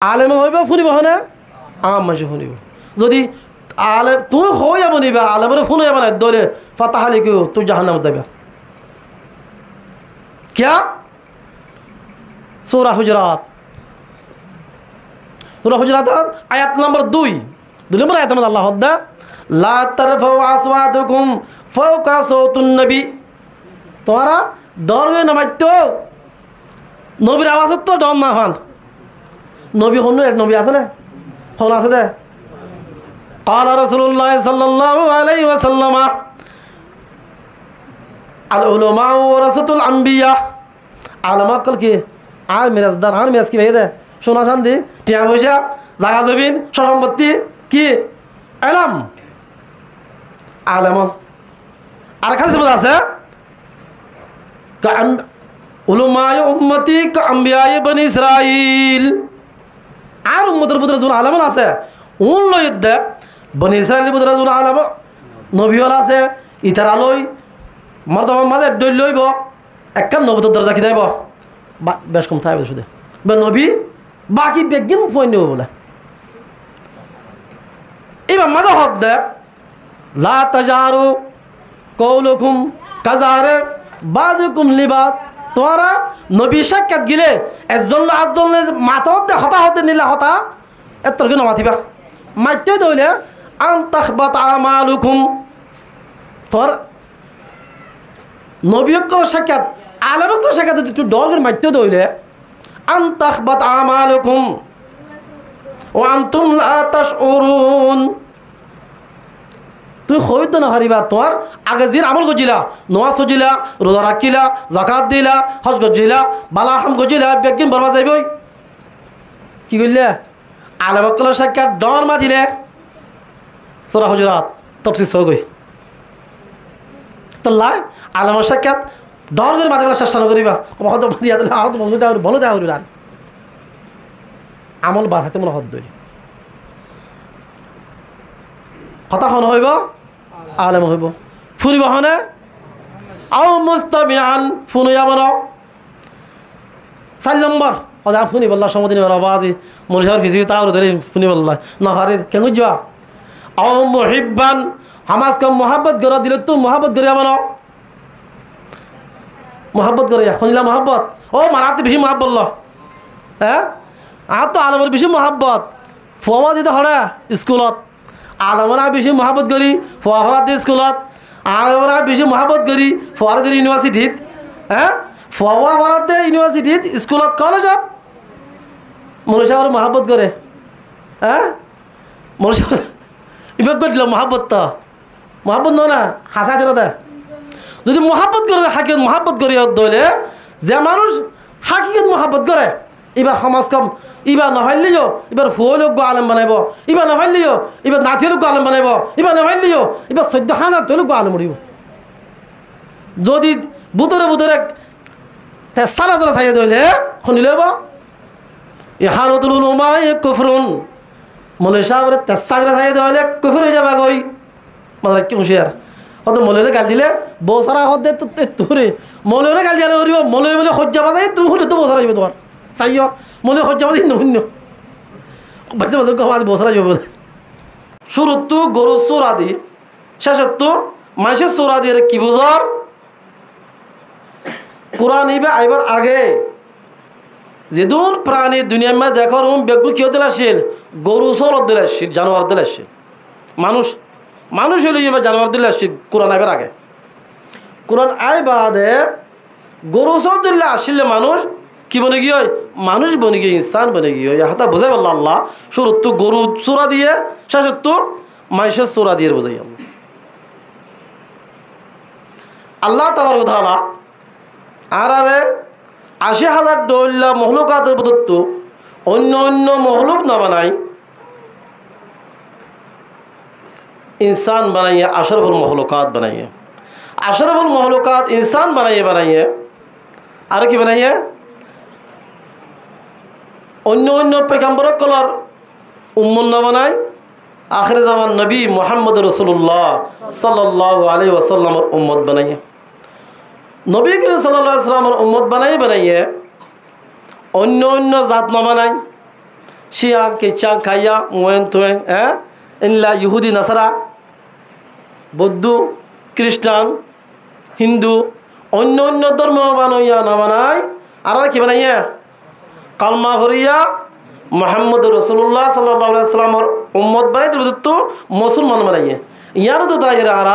আলেম হইব শুনিব হনে আম মানুষ শুনিব যদি আলে তুমি হয়ে যাব নিবা আলেমের শুনে যাব না দলে ফাতাহালি কেউ তুই জাহান্নাম যাবে क्या सूरा हुजरात आयत नंबर 2 नंबर आयत में अल्लाह हद्दा ला तरफउ अस्वातुकुम फौका सौतुन नबी तुम्हारा डर गए नमाइतो नबीर आवाज तो डर ना फान नबी हनु एक नबी আছে না ফোন আছে দে قال رسول الله صلى الله عليه وسلم العلماء ورثة الأنبياء আলেম কল কি আর মিরাজদার আর মিরাজ কি ভাই দে সোনা শান্তি টিয়া পয়সা জায়গা জমিন সম্পত্তি কি এলাম আলেম আর খালি শব্দ আছে উলামায়ে উম্মতি কা আম্বিয়ায়ে বনি ইসরাইল আর উম্মতের ভিতরে যখন আলেম আছে উন লই দে বনি ইসরাইলের ভিতরে যখন আলেম নবী হল আছে ইতারা লই মর্তবা মাঝে দই লইব একখান নবুতের দরজা কি যাইব বেশ কম থাকবে শুধু নবী বাকি বেগিন ফোন নেব বলে এবার মজা হত দে লা তাজারু কৌলুকুম কাজারে বাদুকুম লিবাস তোরা নবী সাক্ষাৎ গিলে একজন মাথা হতে হতা হতে নিলা হতা এত কেন মাথিবা মাইতে দইলে আন তাখবাত আমালুকুম তোর নবীকর সাক্ষাৎ আলেমকর সাক্ষাৎ একটু ডর করে মাইতে দইলে আন তাখবাত আমালুকুম ওয়া আনতুম লা তাশউরুন তুই হইতো না হারিবা তোমার আগে যে আমল গজিলা নোয়াজ গজিলা রোজা রাখিলা যাকাত দিলা হজ গজিলা বালা হাম গজিলা বেগিন বরবাদ যাইবই কি কইলে আলেমকর সাক্ষাৎ ডর মা দিলে সূরা হুজুরাত তাফসীর সগই তাল্লাই আলেমর সাক্ষাৎ ডর করে মাথা গলা শাসন করিবা হয়তো দিয়া দিলে আর তো বলো দেওয়া হইল আর আমল বাধাতে মনে হত দই কথা হন হইব আলেম হইব ফুরিব হনে আও মুস্তামিআন ফুনু যাব না 4 নম্বর হযা ফুনি বল্লাহ সমদিন রাবাদি মুলজার ফিজি তাওর ধরে ফুনি বল্লাহ না হারির কেন যা আও মুহিব্বান হামাস কা মোহাব্বত গরা দিলে তো মোহাব্বত গরে যাব না মোহাব্বত গরে শুনিলা মোহাব্বত ও মারাতে বেশি মোহাব্বত ল হ্যাঁ আর তো আলমের বেশি মোহাব্বত ফুয়া দিতে হরে স্কুলত আলমরা বেশি মোহাব্বত করি ফুয়া হরাতে স্কুলত আলমরা বেশি মোহাব্বত করি ফুয়ারাতে ইউনিভার্সিটিত হ্যাঁ ফুয়া হরাতে ইউনিভার্সিটিত স্কুলত কলেজত মনুষ্যর মোহাব্বত করে হ্যাঁ মনুষ্য ইবাদ করে দিল মোহাব্বত তো মোহাব্বত নয় না হাসা দিল দে যদি মোহাব্বত করে হাকিকত মোহাব্বত করি দইলে যে মানুষ হাকিকত মোহাব্বত করে এবার সমাজ কম এবার নহলিও এবার ফুয়লোক আলেম বানাইব এবার নহলিও এবার নাথিলোক আলেম বানাইব এবার নহলিও এবার 14,000 তৈলোক আলেম উঠিব যদি বুতরে বুতরে সারা সারা চাই দইলে শুনিলে ইহানতুল উলামা কুফরুন মনে সাগরে তেসাগরে চাই দইলে কুফর হয়ে যাবে গই মানে কি হুঁশিয়ার কত মৌলরে গাল দিলে বউ সারা হত দে তোরে মৌলরে গাল দিয়ে করিব মৌলরে বলে সজ্জা বাজাই তুই শুনে তো বউ সারা যাবে তোমার চাইও মৌলরে সজ্জা বাজাই শূন্য বাড়িতে বাজার আজ বউ সারা যাবে শুরুত গরু চোরা দি শেষত মাইসের চোরা দিয়ে কি বুঝর কোরআন ইবে আইবার আগে যেদুন প্রাণী দুনিয়ার মধ্যে দেখার বেগুল কেউ দিলে আসছিল গরু চোর দিলে আসছিল জানোয়ার দিলে আসছিল মানুষ হলে এবার জানোয়ার দিলে আসছে কোরআন আইবার আগে কোরআন আই বাদে গরু চোর দিলে আসলে মানুষ কি বনে গিয়ে মানুষ বনে গিয়ে ইনসান বনে গিয়ে হাতা বোঝাই বলল আল্লাহ শুরুত গরু চোরা দিয়ে শেষত মাইসের চোরা দিয়ে বোঝাই আল্লাহ তাবারক ওয়া তাআলা আর 80,000 ডল্লা মহলুকাতের প্রদত্ত অন্য অন্য মহলুক না বানাই इंसान बनाइए अशरफुल महलूकात बनाइए अशरफुल महलूकात इंसान बनाइए और कि बनाइए अन्य अन्य पैगम्बर कलर उम्मत न बनाई आखिर ज़मान नबी मोहम्मद रसूलुल्लाह सल्लल्लाहु अलैहि वसल्लम उम्मत बनाइए नबी करीम सल्लल्लाहु अलैहि वसल्लम उम्मत बनाइए अन्य अन्य जात न बनाई শিয়া কেচা খাইয়া মোয়েন তোয়েন ইনলা ইহুদি নাসারা বৌদ্ধ খ্রিস্টান হিন্দু অন্য অন্য ধর্ম বানাইয়া না বানায় আর কি বানাইয়া কালমা ভরিয়া মোহাম্মদ রসুল্লাহ সাল্লাহ সাল্লামর উম্মত বানাই তো মুসলমান বানাইয়া ইয়ার তো তাই আর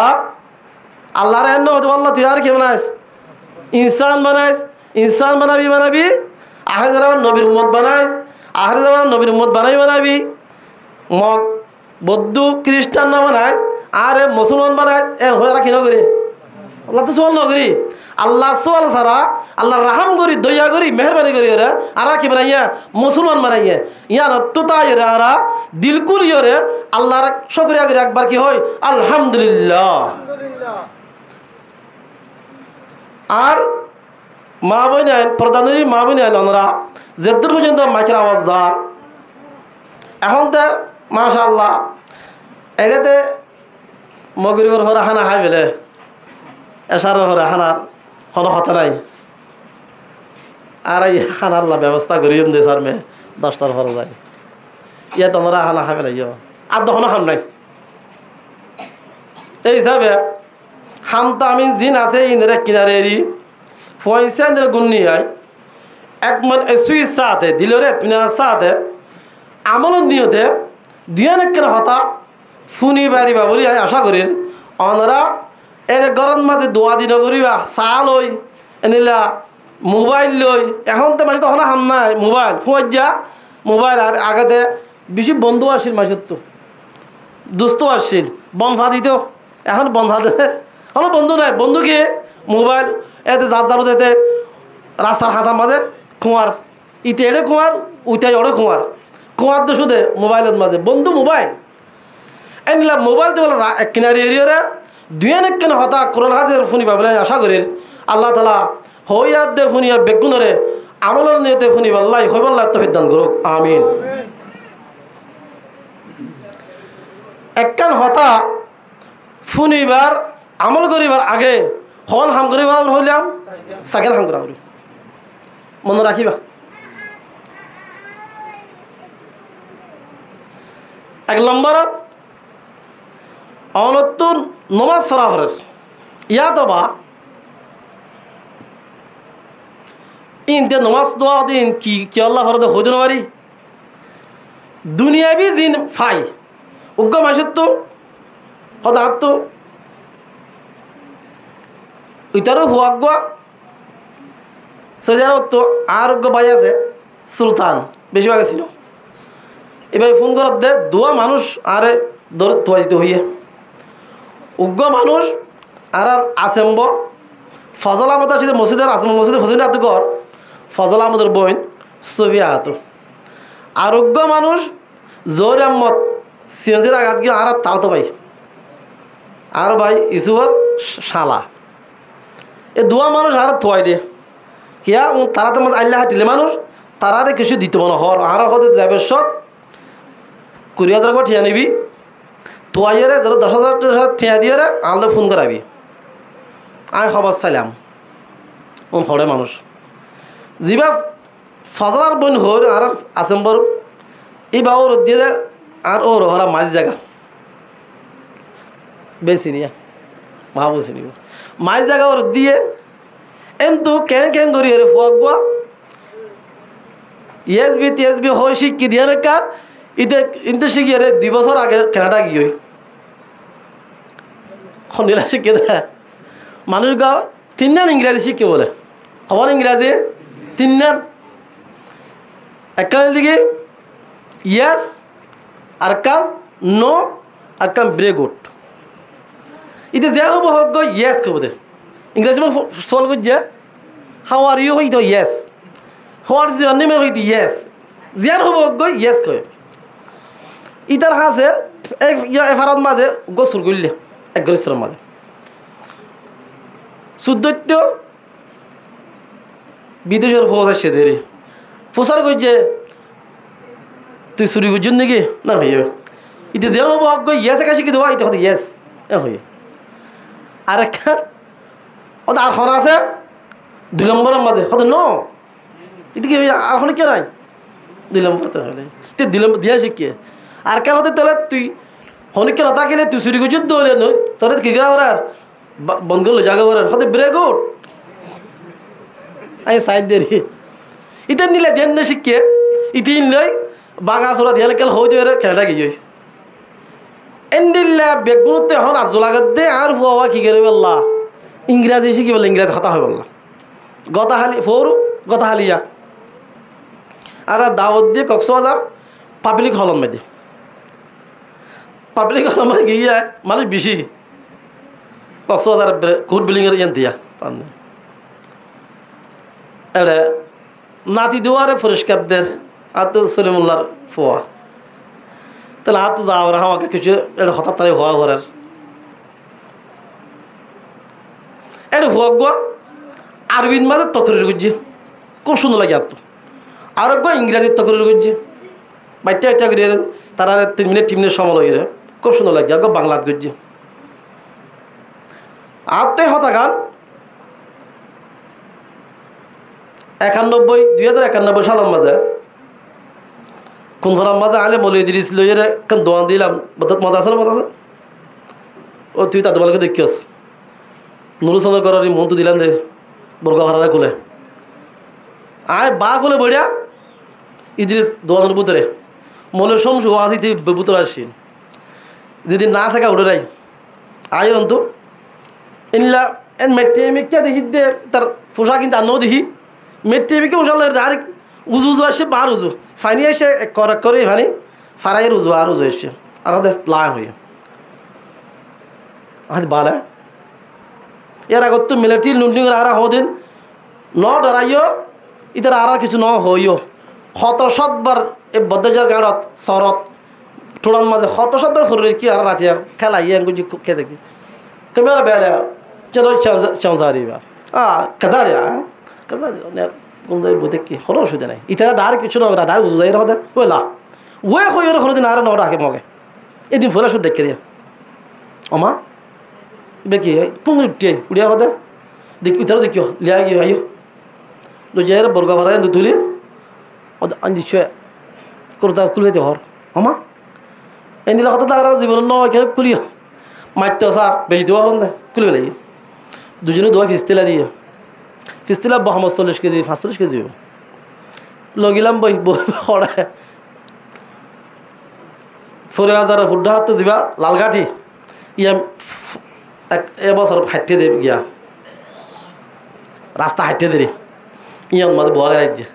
আল্লাহর এন্ন হয়তো আল্লাহ তুই আর কি বানাইস ইনসান বানাইস ইনসান বানাবি আহারে যারা নবীর উম্মত বানাইস আহারে যারা নবীর উম্মত বানাবি মগ বৌদ্ধ খ্রিস্টান না বানাইস আর মুসলমান বানাইস হয়ে রাখি নগরী আল্লাহ তো সোয়াল নগরী আল্লাহ সোয়াল সারা আল্লাহ রাহাম করি দয়া করি মেহরবানি করি ওরা আর কি বানাইয়া মুসলমান বানাইয়া ইয়ার তো তাই আর দিলকুল ইয়রে আল্লাহর শুকরিয়া করে একবার কি হয় আলহামদুলিল্লাহ। আর মা বই নেন প্রধানী মা বই নেন ওনারা যেদূর পর্যন্ত মাইকের আওয়াজ যার এখন তো মাশাআল্লাহ এটাতে মগরিবর হরা হানা হাই বেলে এসার হরা হানার কোনো কথা নাই আর এই হানার ব্যবস্থা করি দে স্যার মে 10টার হরা যায় ইয়ে তোমরা হানা খাবে ইয়ে আর তখনও হাম নাই এই হিসাবে হামতা আমি জিন আছে ইন্দ্রের কিনারে এরি পয়সা ইন্দ্রের গুণনি হয় এক মন সুইচ সাথে দিলরে পিনার সাথে আমলের নিয়তে দুই কেন হতা ফুনি বাড়িবা বলি আশা করি অনরা এর গরম মাঝে দোয়া দিন করিবা চাহ লই এনিলা মোবাইল লই এখন তো মাঝে তখন হাম নাই মোবাইল ফুঁজ যা মোবাইল আর আগতে বেশি বন্ধু আসছিল মাঝের তো দুস্থ আসছিল বনফা দিত এখন বনফা দে হলো বন্ধু নাই বন্ধু কি মোবাইল এতে যার যার এতে রাস্তার হাসার মাঝে খোঁয়ার ইতে এড়ে খোঁয়ার উইটাই ওড়ে খোঁয়ার তো শুধু মোবাইলের মাঝে বন্ধু মোবাইল এনিলা মোবাইল তো বলো কিনারি এরিয়ারে দুই কেন হতা করোনা হাজের ফুনিবা বলে আশা করি আল্লাহ তালা হইয়ার দে ফুনিয়া বেগুনরে আমলের নিয়তে ফুনিবাল্লাহ হইবাল্লাহ তো দান করুক আমিন। একখান হতা ফুনিবার আমল করিবার আগে হন হাম করিবার হইলাম সেকেন্ড হাম করা মনে রাখিবা। এক নম্বরত অনতুন নমাজ ফরাফরের ইয়াতো বা ইনতে নমাজ দোয়া দিন কি আল্লাহ ফরদে হইতে পারি দুনিয়াবি জিন ফাই উগ্র মাসের তো হঠাৎ তো ওইটারও হুয়াক গোয়া সৌদি আরব তো আর উগ্র বাই আছে সুলতান বেশিরভাগ ছিল এবার ফোন করার দে দোয়া মানুষ আরে দৌড়ে তোয়া দিতে হইয়ে উগ্র মানুষ আর আসেম্ব ফজল আহমদ আছে মসজিদের আসম মসজিদের হোসেন হাত ঘর ফজল আহমদের বোন সফিয়া হাত আর উগ্র মানুষ জোর আহমদ সিএনজির আঘাত গিয়ে আর তালতো ভাই আর ভাই ইসুয়ার শালা এ দোয়া মানুষ আর থোয়াই দিয়ে কিয়া তারা তো আল্লাহ হাঁটিলে মানুষ তারারে কিছু দিতে মনে হর আর হতে যাবে সব 20,000 করে ঠিয়া নিবি তোয়াইয়ারে ধরো 10,000 টাকা ঠিয়া দিয়ে রে আনলে ফোন করাবি আমি খবর চাইলাম ও হরে মানুষ যিবা ফজলার বোন হর আর আসেম্বর এই বা ওর দিয়ে দে আর ওর হরা মাঝ জায়গা বেশি নিয়া ভাবো চিনিব মাঝ জায়গা ওর দিয়ে কিন্তু কেন করি রে ফুয়াক গোয়া ইএসবি টিএসবি হয় শিক্ষি দিয়ে রেখা ইতে কিন্তু শিখিয়ে রে 2 বছর আগে কেনাডা গিয়ে খন্ডিলা শিখে দেয় মানুষ গাও 3 দিন ইংরাজি শিখে বলে খবর ইংরাজি 3 দিন একখানের দিকে ইয়েস আর কাল নো আর কাম ভেরি গুড ইতে যে হব হোক গো ইয়েস কব দে ইংরাজি মে সল গো হাউ আর ইউ হইতো yes what is your name হইতো ইয়েস জিয়ার হব হোক গো ইয়েস কয় ইতার হাসে এফারাত মাঝে গোসল করলে এক গরিষ্ঠের মাঝে শুদ্ধত্য বিদেশের ফৌজ আসছে দেরি ফোসার করছে তুই চুরি করছেন নাকি না হয়ে যাবে ইতে যে হবো অজ্ঞ ইয়েসে কাছে কি দেওয়া ইতে হতে ইয়েস এ হয়ে আর একখান ওদের আর খন আছে 2 নম্বরের মাঝে হতে ন ইতে কি আর কে নাই 2 নম্বর তো হলে তুই 2 নম্বর দিয়া শিখে আর কেন হতে তোলে তুই হনিকে লতা খেলে তুই চুরি করছিস দৌড়ে তোরে কি গা ওরার বন্ধ করলো জায়গা ওরার হতে ব্রেক আউট আই সাইড দেরি ইতেন নিলে দেন না শিখে ইতিন লই বাঙা চোরা দিয়ে কেল হয়ে যায় খেলাটা গিয়ে এন্ডিল্লা বেগুনতে এখন আজলাগাত দে আর হুয়া কি করে বললা ইংরাজি শিখি বললে ইংরাজি কথা হয় বললা গতাহালি ফোর গতাহালিয়া আর দাওয়াত দিয়ে কক্সবাজার পাবলিক হলম মেদে পাবলিক হলম গিয়ে মানুষ বেশি কক্সবাজার কোর্ট বিল্ডিংয়ের ইয়ান দিয়া এরে নাতি দুয়ারে পরিষ্কারদের আর তো সলিমুল্লার ফোয়া তাহলে আর তো যাওয়ার আমাকে কিছু এটা হঠাৎ তারা হওয়া ঘরের এটা হোক গো আরবির মাঝে তকরির করছে খুব সুন্দর লাগে আর তো আর গো ইংরাজির তকরির করছে বাইটা একটা করে তারা 3 মিনিট 3 মিনিট সময় লাগে খুব সুন্দর লাগে গো বাংলাত করছে আর তো হতা গান 2091 সালের মাঝে কোন ফরাম মাঝে আলে মলি দিস লইয়ের কেন দোয়ান দিলাম মত আছে ও তুই তাদের বলকে দেখিস নুরুসন করার মন তো দিলাম দে বর্গা ভাড়া খুলে আয় বা খুলে বইয়া ইদ্রিস দোয়ানের বুতরে মলের সমস্যা আসি তুই বুতরে আসি যদি না থাকা উঠে রাই আয় অন্তু এনলা এন মেট্রিমিকা দেখি দে তার পোশাক কিন্তু আনও দেখি মেট্রিমিকে পোশাক আর উজু উজু আসছে বার উজু ফাইনি এসে করে করে ফানি ফারাইয়ের উজু আর উজু এসছে আর দে লা হয়ে আজ বালা এর আগত তো মিলিটারি লুন্ডিং আর হদিন ন ডরাইও ইতার আর কিছু ন হইও শত শতবার এই বদ্রজার গাঁড়ত চরত ঠোড়ার মাঝে শত শতবার ফুরে কি আর রাতে খেলা ইয়ে গুজি খেয়ে দেখি কেমন বেড়ে চলো চাঁদারিবা কাজারি কোন যাই বই দেখি কোনো অসুবিধা নাই ইতারা দাঁড় কিছু না দাঁড় উজাই হতে ওলা ওয়ে হয়ে কোনো দিন আর ন ডাকে মগে এদিন ফলে শুধু দেখে দিয়ে অমা বেকি পুঙ্গি উঠিয়ে উড়িয়া হতে দেখি ইতারা দেখিও লিয়া গিয়ে আইও লুজাইয়ের বর্গা ভাড়া তুলি আনি দিচ্ছে করতা খুলবে হর অমা এনিলে হতে তার জীবন নয় খুলিও মারতে স্যার বেশি দেওয়া হল না খুলবে লাগি দুজনে দোয়া ফিস্তিলা দিয়ে ফিস্তিলা 40 কেজি 45 কেজি লগিলাম বই হড়ায় 4000 ফুট হাত তো যাবা লালঘাটি ইয়া এবছর হাঁটতে দেব গিয়া রাস্তা হাঁটতে দেরি ইয়ান মাঝে বোয়া রাজ্যে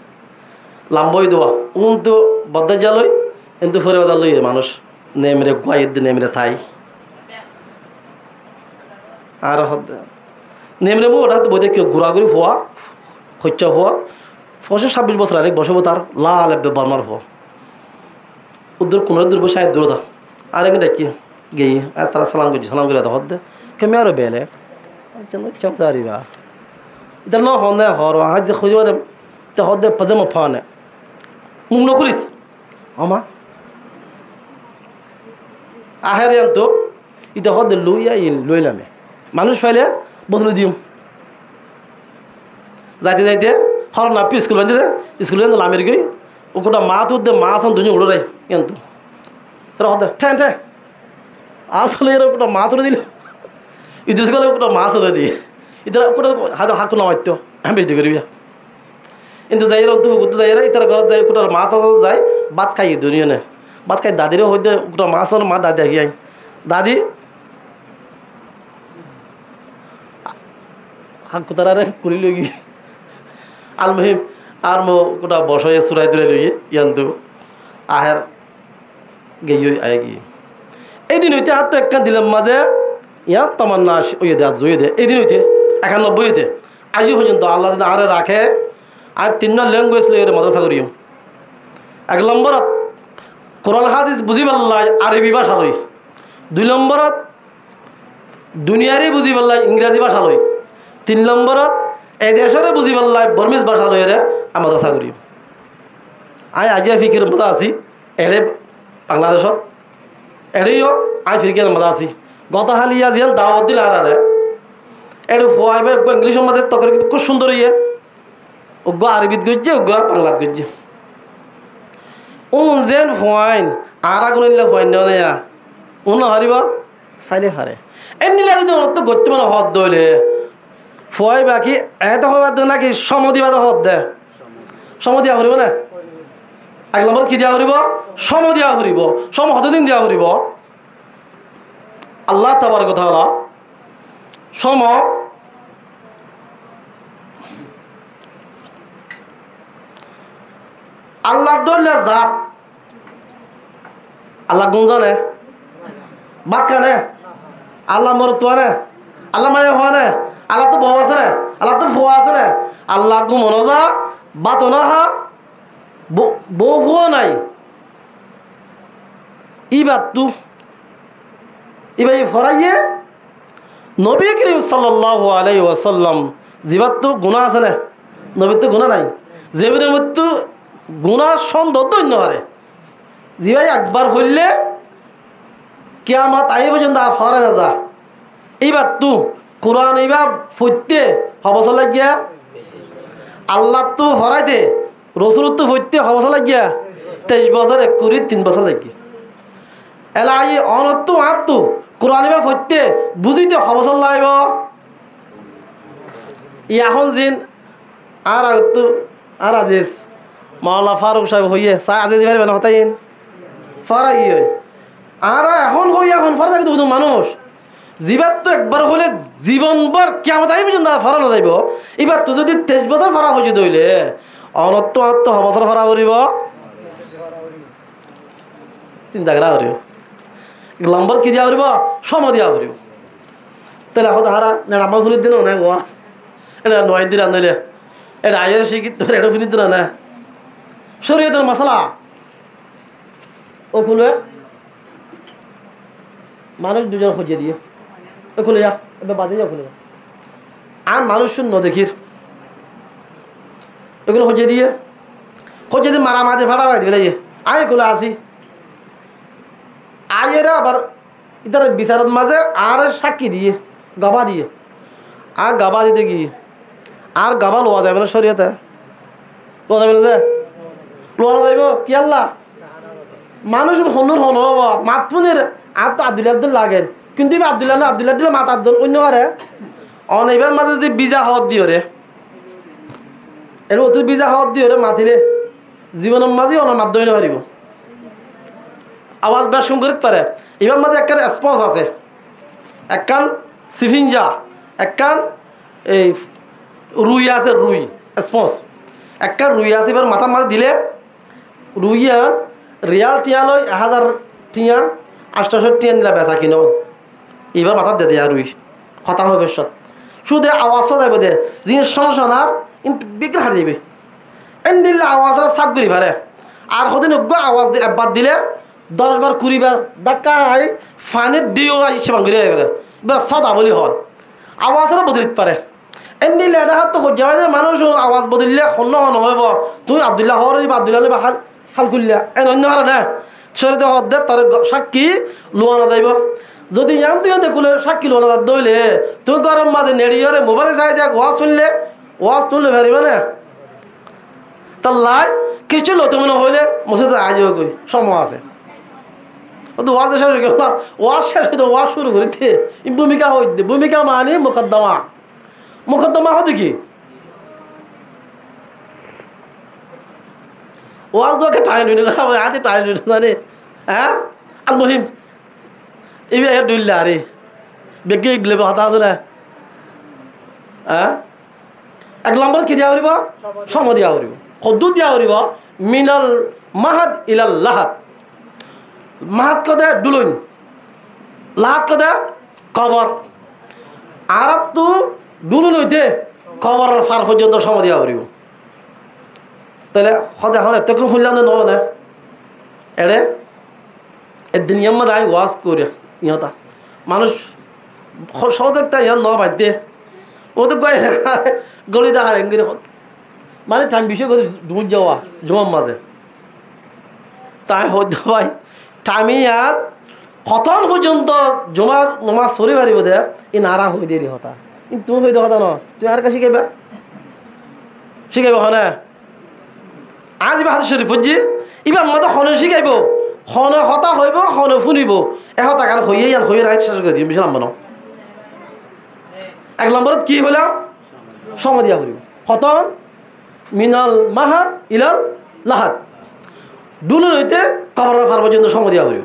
লাম্বই দেওয়া উন তো বদ্দার জালই কিন্তু 4000 লই মানুষ নেমরে গুয়াইদ নেমরে থাই আর নেমরে মো ওটা তো বই দেখি ঘোরাঘুরি হওয়া হচ্ছে হওয়া 26 বছর আরেক বসবো তার লাল বর্মার হওয়া উদ্দুর কুমড়া দূর বসে দূর দা আরেক ডাকি গিয়ে আজ তারা সালাম করছি সালাম করে হদ কেমন আরো বেলে চারিবা এটা ন হন হর আজ খুঁজে তে হদ পদে ফানে মুখ নকরিস আমা আহের তো এটা হদ লইয়া লইলামে মানুষ পাইলে বদলে দিম যাইতে যাইতে হর নাপি স্কুল বান্ধি স্কুল লামের গই ও কোটা মা তো মা আসান দুজন উড়ো রাই কিন্তু হদ ঠ্যাঁ ঠ্যাঁ আর ফলে এর কোটা মা তুলে দিল ইদ্রিস গেলে কোটা মা তুলে দিয়ে ইতারা কোটা হাত হাত নামাইতো আমি বেশি করি কিন্তু যাই তো ঘুরতে যাই ইতারা ঘর যাই কোটার মা তো যায় ভাত খাই দুনিয়া নে ভাত খাই দাদিরও হইতে কোটা মা আসন মা দাদি আহি আই দাদি হাক কোতারে কুলি লই গিয়ে আল মহিম আর মো কোটা বসয়ে সুরাই তুলে লইয়ে ইয়ান্তু আহের গিয়ে আয় গিয়ে এই দিন হইতে আর তো একটা দিলাম মাঝে ইয়া তোমার না ওই দে জয়ে দে এই দিন হইতে 91 হইতে আজি পর্যন্ত আল্লাহ যদি আরে রাখে আর 3 ল্যাঙ্গুয়েজ লইয়ে মাদ্রাসা করিও 1 নম্বরত কোরআন হাদিস বুঝি পাল্লাই আরবি ভাষা লই 2 নম্বরত দুনিয়ারই বুঝি পাল্লাই ইংরেজি ভাষা লই 3 নম্বরত এই দেশরে বুঝি পাল্লাই বর্মিজ ভাষা লই রে মাদ্রাসা করিও আই আজি ফিকির মজা আছি এরে বাংলাদেশত এড়িও আই ফিরকে মজা আছি গত হালিয়া জিয়ান দাওয়াত দিল আরে এড়ে ফোয়াইবে ইংলিশের মধ্যে তকরি খুব সুন্দর ইয়ে ওগো আরবিত গজ্জে ওগো বাংলাত গজ্জে যেন ফোয়াইন আর আগুন নিলে ফোয়াইন দেওয়া নেয়া হারিব চাইলে হারে এনিলা যদি তো গতি মানে হদ দইলে ফোয়াই বাকি এত হবার দে নাকি সমদিবা হদ দে সমদিয়া ফুরিব না 1 নম্বর কি দিয়া ফুরিব সম দিয়া ফুরিব সম কতদিন দিয়া ফুরিব আল্লাহ তাবারক ওয়া তাআলা সম আল্লাহ ডলে জাত আল্লাহ গুঞ্জনে বাত কানে আল্লাহ মরতুয়া না আল্লাহ মায়া হওয়া না আল্লাহ তো বউ আছে না আল্লাহ তো ফুয়া আছে না আল্লাহ গু মনোজা বাত না হা বউ ফুয়া নাই ই বাত তু ইবাই ফরাইয়ে নবী করিম সাল্লাল্লাহু আলাইহি ওয়াসাল্লাম জিবাত তো গুনাহ আছে না নবীর তো গুনাহ নাই জেবির মৃত্যু গুনাহ সন্দেহ দৈন্য হারে জিবাই একবার হইলে কিয়ামত আই পর্যন্ত আর ফরে না যা এইবার তু কোরআন এইবার ফইতে হবস লাগিয়া আল্লাহ তো হরাইতে রসুল তো ফইতে হবস লাগিয়া 23 বছর 1 কুড়ি 3 বছর লাগিয়ে এলা আই অনত্তু আত্তু কোরআন এইবার ফইতে বুঝিতে হবস লাইব এখন দিন আর তো আর আজিজ মাওলানা ফারুক সাহেব হইয়ে চাই আজি দিবারে না হতাইন ফরাই হয় আর এখন হই এখন ফরা থাকে তো মানুষ জীবাত তো একবার হলে জীবনভর কিয়ামত আই পর্যন্ত ফরা না যাইব এবার তো যদি 23 বছর ফরা হইছে দইলে অনত্ত অনত্ত বছর ফরা করিব চিন্তা করা করিব নম্বর কি দিয়া করিব সম দিয়া করিব তাহলে এখন তাহারা আমার ফুলির দিন না গোয়া এটা 9 দিন আনলে এটা আয়ের শিক্ষিত এটা ফুলির দিন না শরীয়তের মশলা ও খুলে মানুষ দুজন খুঁজে দিয়ে ও খুলে যা এবার বাদে যাও খুলে যা আর মানুষ শূন্য দেখির এগুলো খুঁজে দিয়ে মারা মাঝে ফাটা বাড়ি দিবে আয় খুলে আসি আয়েরা আবার ইতার বিচারত মাঝে আর সাক্ষী দিয়ে গাবা দিয়ে আর গাবা দিতে গিয়ে আর গাবা লোয়া যাবে না শরীয়তে লোয়া যাবে না যে লোয়া যাইব কি আল্লাহ মানুষ হনুর হন মাতফুনের আর তো আব্দুল্লাহ লাগেন কিন্তু আব্দুল্লাহ না আব্দুল্লাহ দিলে মাত আব্দুল অন্য হারে অনেকবার মাঝে যদি বিজা হওয়ার দিও রে এর অতি বিজা হওয়ার দিও রে মাতিলে জীবনের মাঝে অনেক মাধ্যমে না পারিব আওয়াজ বেশ কম করিতে পারে এবার মাঝে একখান স্পঞ্জ আছে একখান সিফিঞ্জা একখান এই রুই আছে রুই স্পঞ্জ একখান রুই আছে এবার মাথার মাঝে দিলে রুইয়া রিয়াল টিয়া লই 1000 টিয়া 800 টিয়া নিলা বেচা কিনো এবার মাথার দে দেয়া রুই হতা হবে সত শুধু আওয়াজও যাবে দে জিনিস সংশোনার বিক্রি হারিয়ে যাবে এন দিলে আওয়াজ সাপ করি পারে আর সদিন আওয়াজ একবার দিলে 10 বার 20 বার ডাকাই ফানের দিও আসছে ভাঙি পারে এবার সদা বলি হয় আওয়াজও বদলিতে পারে এন দিলে এটা তো হয়ে যাবে যে মানুষ আওয়াজ বদলিলে হন্য নহব তুই আব্দুল্লাহ হর আব্দুল্লাহ বাহাল হাল খুললা এন অন্য হারা না শরীরে হদ্দে তার সাক্ষী লোয়া না যাইব যদি ইয়ান তুই দেখলে সাক্ষী লোয়া না দইলে তুই গরম মাঝে নেড়িয়ে মোবাইলে যাই যাক ওয়াজ শুনলে ফেরিবে না তার লাই কিছু লতে মনে হইলে মসজিদে আজ কই সময় আছে ও তো ওয়াজ শেষ হয়ে গেল ওয়াজ শেষ হইতে ওয়াজ শুরু করিতে ভূমিকা হইতে ভূমিকা মানে মোকদ্দমা হতে কি ওয়াজ দোকে টাইম দিন হাতে টাইম দিন জানে হ্যাঁ আল মহিম এই দুইলা আরে বেগে দিলে হতা আছে না হ্যাঁ 1 নম্বর কি দিয়া করিব সম দিয়া করিব কদ্দু দিয়া করিব মিনাল মাহাদ ইলাল লাহাদ মাহাদ কদে দুলুন লাহাদ কদে কবর আর তো দুলুন হইতে কবরের ফার পর্যন্ত সম দিয়া করিব তাহলে সদায় এখন এত শুনলাম না নয় না এড়ে এদিন ইয়াম্মাদ আই ওয়াজ করে ইহতা মানুষ সদকটা ইহান ন বাঁধতে ও তো কয় গড়ি দেখার এঙ্গিরি মানে টাইম বিষয় করে ডুব যাওয়া জমার মাঝে তাই হইতে ভাই টাইমি আর কতন পর্যন্ত জমার নমাজ পড়ি পারিব দে ই নারা হই দিয়ে হতা কিন্তু তুমি হইতে কথা ন তুমি আর কা শিখাইবা হ্যাঁ আজ বা হাদিস শরীফ বুঝছি ইবা মতো হনে শিখাইব হনে হতা হইব হনে শুনিব এহতা গান হইয়ে ইয়ান হইয়ে রাইট শেষ করে দিম বুঝলাম বানো এক নম্বরত কি হইলাম সমাধিয়া করিব খতম মিনাল মাহাত ইলাল লাহাত দুনো হইতে কবরের ফার পর্যন্ত সমাধিয়া করিব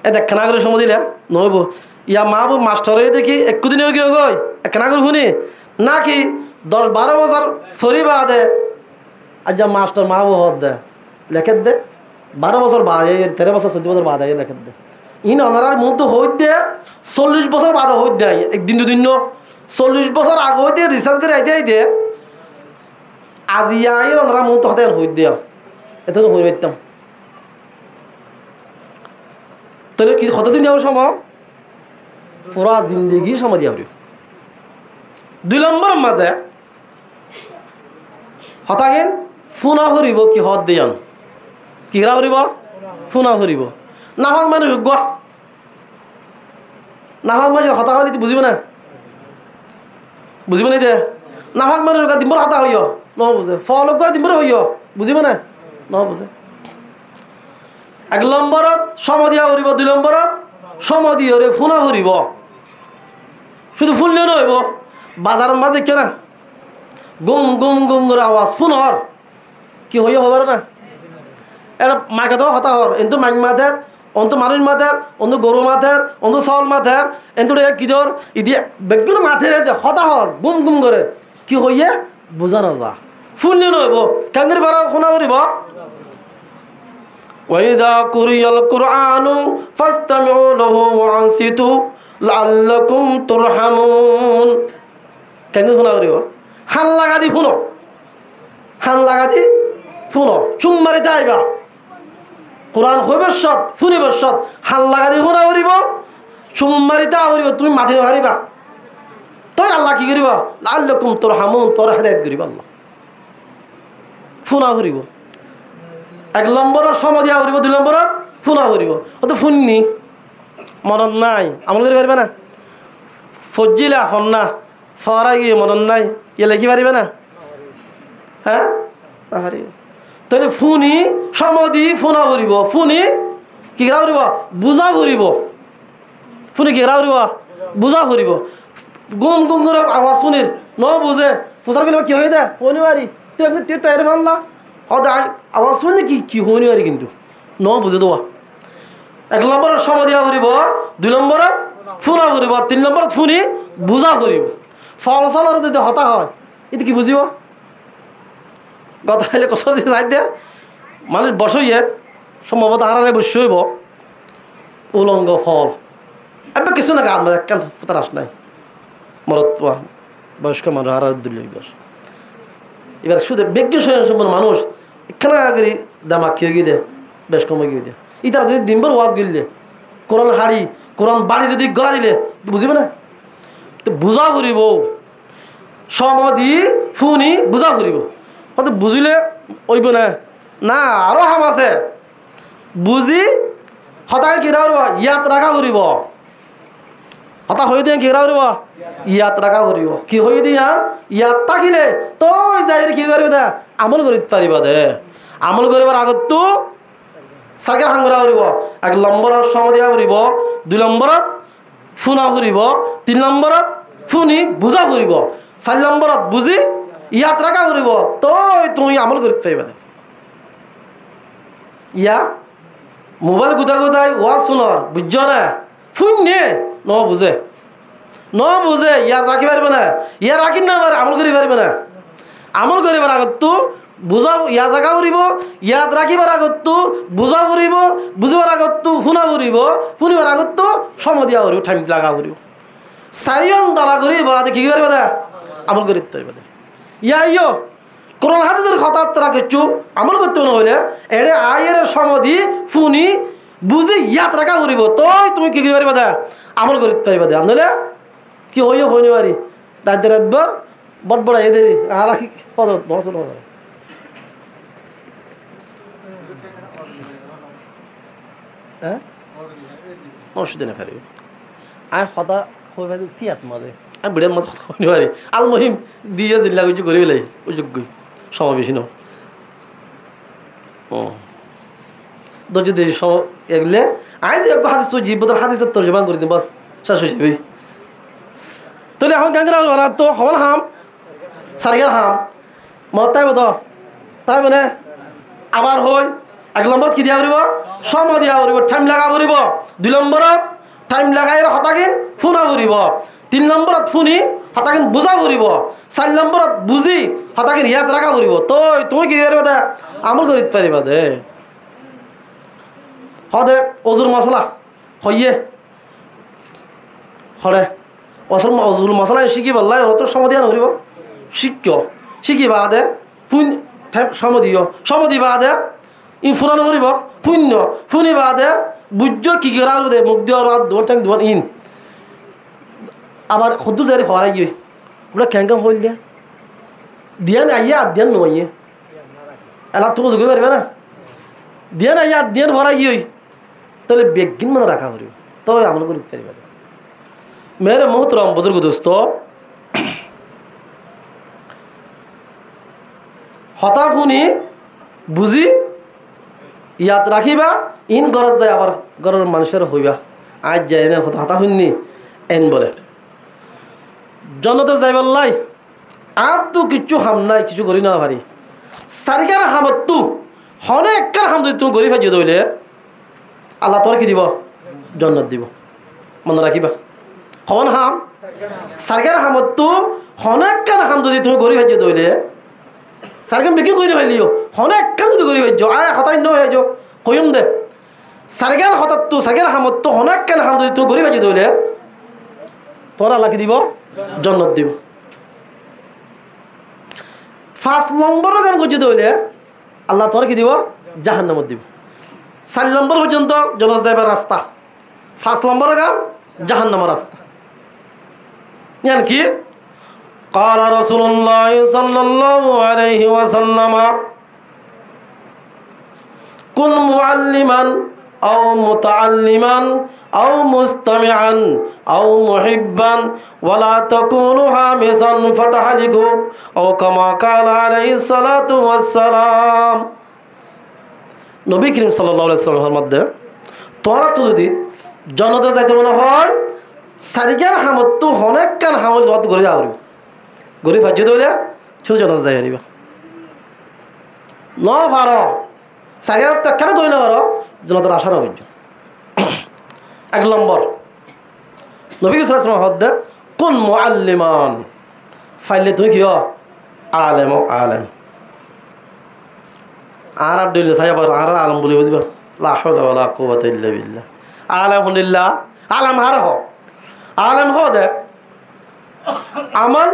এ দেখ খানা করে সমাধিলে নহব ইয়া মা বউ মাস্টারে দেখি একদিনে গিয়ে গই কেনা করে শুনি নাকি 10-12 বছর ফরিবা দে আজ যা মাস্টার মা বউ হদ দে লেখে দে 12 বছর বাদে 13 বছর 14 বছর বাদে লেখে দে ইন অনারার মতো হইত দে 40 বছর বাদে হইত দে একদিন দুদিন 40 বছর আগে হইতে রিসার্চ করে আইতে আজি আইর অনারার মতো হতে হইত দে এত তো হই পাইতাম তাহলে কি কতদিন যাওয়ার সময় পুরা জিন্দগি সমাধি হরি 2 নম্বর মাঝে হতাগেন ফুনা হরিব কি হদ দিয়ান কিরা হরিব ফুনা হরিব নাহক মানে যোগ্য নাহক মানে হতা হলি বুঝিব না বুঝিব না দে নাহক মানে যোগ্য দিমর হতা হইয় ন বুঝে ফল করে দিমর হইয় বুঝিব না ন বুঝে 1 নম্বরত সমাধিয়া হরিব 2 নম্বরত সমাধি হরে ফুনা হরিব শুধু ফুললেও নহব বাজারের মাঝে দেখো না গুম গুম গুম করে আওয়াজ ফোন হর কি হইয়া হবার না এটা মাকে তো হতা হর কিন্তু মাইক মাথের অন্ত মানুষ মাথের অন্ত গরু মাথের অন্ত চাউল মাথের এন্ত কিদর ইদি বেগুন মাথের হতা হর গুম গুম করে কি হইয়া বোঝা না যা ফুললেও নহব কেঙ্গের বারা শোনা করিব وَإِذَا قُرِئَ الْقُرْآنُ فَاسْتَمِعُوا لَهُ وَأَنصِتُوا لَعَلَّكُمْ تُرْحَمُونَ কেন শোনা করিব হান লাগা দি শুনো হান লাগা দি শুনো চুম মারিতে আইবা কোরআন হইবে সৎ শুনিবে সৎ হান লাগা দি শুনা করিব চুম মারিতে আওরিব তুমি মাথি হারিবা তই আল্লাহ কি করিবা লাআল্লাকুম তুরহামুন তোর হেদায়েত করিবা আল্লাহ শুনা করিব 1 নম্বরত সমাধিয়া করিব 2 নম্বরত ফুনা করিব অত ফুননি মনত নাই আমল করি পারবে না ফজিলা ফন্না ফরা গিয়ে মনত নাই ইয়ে লেখি পারিবে না হ্যাঁ পারিব তাহলে ফুনি সমাধি ফুনা করিব ফুনি কি করিব বুঝা করিব ফুনি কি করিব বুঝা করিব গুম গুম করে আওয়াজ শুনির ন বুঝে প্রচার করলে কি হয়ে দে হনি পারি তুই তো এর ভাল্লা সদায় আওয়াজ শুনলে কি হনি পারি কিন্তু ন বুঝে দেওয়া 1 নম্বরত সমাধিয়া করিব 2 নম্বরত ফুনা করিব 3 নম্বরত ফুনি বুঝা করিব ফল চলর যদি হতা হয় এটি কি বুঝিব কথা হলে কষ্ট দিয়ে যাই দে মানুষ বসইয়ে সম্ভবত হারারে বসইব উলঙ্গ ফল এবার কিছু না গান কেন তার আস নাই মরত পোয়া বয়স্ক মানুষ হারার দুর্লভ বস এবার শুধু বিজ্ঞান সম্পন্ন মানুষ এখানে আগে দামাক খেয়ে গিয়ে দে বেশ কমে গিয়ে দে ইতারা যদি দিনভর ওয়াজ গিললে কোরআন হাড়ি কোরআন বাড়ি যদি গলা দিলে বুঝিবে না তো বুঝা করিব সমাধি ফুনি বুঝা করিব হয়তো বুঝিলে ওইব না না আরো হাম আছে বুঝি হতাকে কিরা করিব ইয়াত রাখা করিব হতা হয়ে দিয়ে কিরা করিব ইয়াত রাখা করিব কি হয়ে দিয়া ইয়াত থাকিলে তই যাই কি করিব দে আমল করিতে পারিব দে আমল করিবার আগত তো সার্কেল হাঙ্গরা করিব 1 নম্বরত সমাধিয়া করিব 2 নম্বরত ফুনা করিব 3 নম্বরত ফুনি বুঝা করিব 4 নম্বরত বুঝি ইয়াত রাখা করিব তই তুই আমল করিতে পারিবা দে ইয়া মোবাইল গুদা গুদাই ওয়াজ শুনর বুঝছ না শুনে ন বুঝে ইয়াত রাখি পারবে না ইয়া রাখি না পারে আমল করি পারবে না আমল করিবার আগত তো বুঝা ইয়াত রাখা করিব ইয়াত রাখিবার আগত তো বুঝা করিব বুঝিবার আগত তো শুনা করিব শুনিবার আগত তো সমাধিয়া করিব টাইম লাগা করিব 4 দালা করিব কি পারবে না আমল করিতে পারবে ইয়া ইয়ো কোরআন হাদিসের কথা তারা কিছু আমল করতে না হইলে এড়ে আয়ের সমাধি ফুনি বুঝি ইয়াত রাখা করিব তই তুমি কি পারিবা দা আমল করিতে পারিবা দে নইলে কি হইও হইনি পারি রাত রাতবার বট বড় এ দেরি আর কি পদ বসল হ্যাঁ অসুবিধা না পারিব আয় সদা হই ভাই কি আত্মাদে আমি বিড়ের মতো কথা হইনি পারি আল মহিম দিয়ে জিল্লা কিছু করি লাই যোগ্য সমাবেশী ন যদি এগুলো আজ এক হাদিস তো জীবদের হাদিসের তর্জমা করে দিন বাস শেষ হয়ে যাবে তাহলে এখন গাঙ্গেরা ওরা তো হল হাম সারিগার হাম মত তাই বতো তাই মানে আবার হই 1 নম্বর কি দিয়া পড়ব সময় দিয়া পড়ব টাইম লাগা পড়ব 2 নম্বরত টাইম লাগাই হতাকিন ফোনা পড়ব 3 নম্বরত ফোনি হতাকিন বুঝা পড়ব 4 নম্বরত বুঝি হতাকিন ইয়াদ রাখা পড়ব তো তুমি কি করবে দা আমল করিতে পারিবা দে হদে অজুর মশলা হইয়ে হরে অসল অজুর মশলা শিখি বললাই অত সময় দিয়া নকরিব শিখি বাদে সমদি বাদে ই ফুরানো করিব ফুনি বাদে বুঝ কি করা দে মুখ দিয়ে আর দোন ট্যাং দোন ইন আবার সদ্দু জারি হরাই গিয়ে ওরা ক্যাং হইল দিয়া আইয়ে আদিয়ান নইয়ে এলা তো যোগ পারবে না দিয়া আইয়ে আদিয়ান হরাই গিয়ে তাহলে বেগিন মানে রাখা পড়িব তো আমল করতে পারিবা মেরে মোহতরম বুজুর্গ দোস্ত হতা শুনি বুঝি ইয়াত রাখিবা ইন ঘরত যায় আবার ঘরের মানুষের হইবা আজ যায় এনে হতা শুনি এন বলে জনতে যাইবাল্লাই আর তো কিছু হাম নাই কিছু করি না পারি সারিকার হামত তু হনে একবার হাম যদি তুমি গরিব হাজিয়ে দইলে আল্লাহ তোর কি দিব জন্নত দিব মনে রাখিবা হন হাম সারিকার হামত তু হনে একবার হাম যদি তুমি গরিব হাজিয়ে দইলে সারকাম বিক্রি করে ফেলিও হনে একখান যদি গরিব হাজ আয় হতাই ন হয়ে যাও কইম দে সারকার হঠাৎ তো সারকার হামত তো হনে একখান হাম যদি তুমি গরিব হাজিয়ে দইলে তোর আল্লাহ কি দিব জন্নত দিব 5 নম্বরের গান করছি দইলে আল্লাহ তোর কি দিব জাহান্নামত দিব 4 নম্বর পর্যন্ত জন্নত যাইবার রাস্তা 5 নম্বরের গান জাহান্নামের রাস্তা জান কি قال رسول الله صلى الله عليه وسلم كن معلما أو متعلما أو مستمعا أو محبا ولا تكون هامسا فتهلك أو كما قال عليه الصلاة والسلام নবী করিম সাল্লাল্লাহু আলাইহি ওয়াসাল্লামের মধ্যে তোরা তো যদি জনতা যাইতে মনে হয় সারিগার হামত তো অনেক কান হামল যত করে যাওয়ার গরিব হাজিয়ে দইলে ছোট জনতা যাই আরিবা ন পার সারিগার তো কেন দই না পারো জনতার আশা না বুঝছো 1 নম্বর নবী করিম সাল্লাল্লাহু আলাইহি ওয়াসাল্লাম হদ্দে কোন মুআল্লিমান ফাইলে তুমি কি আলেম আলেম আর দইলে সাইবার আর আলম বলি বুঝবা লা হাওলা ওয়ালা কুওয়াতা ইল্লা বিল্লাহ আলহামদুলিল্লাহ আলম হার হ আলম হ দে আমল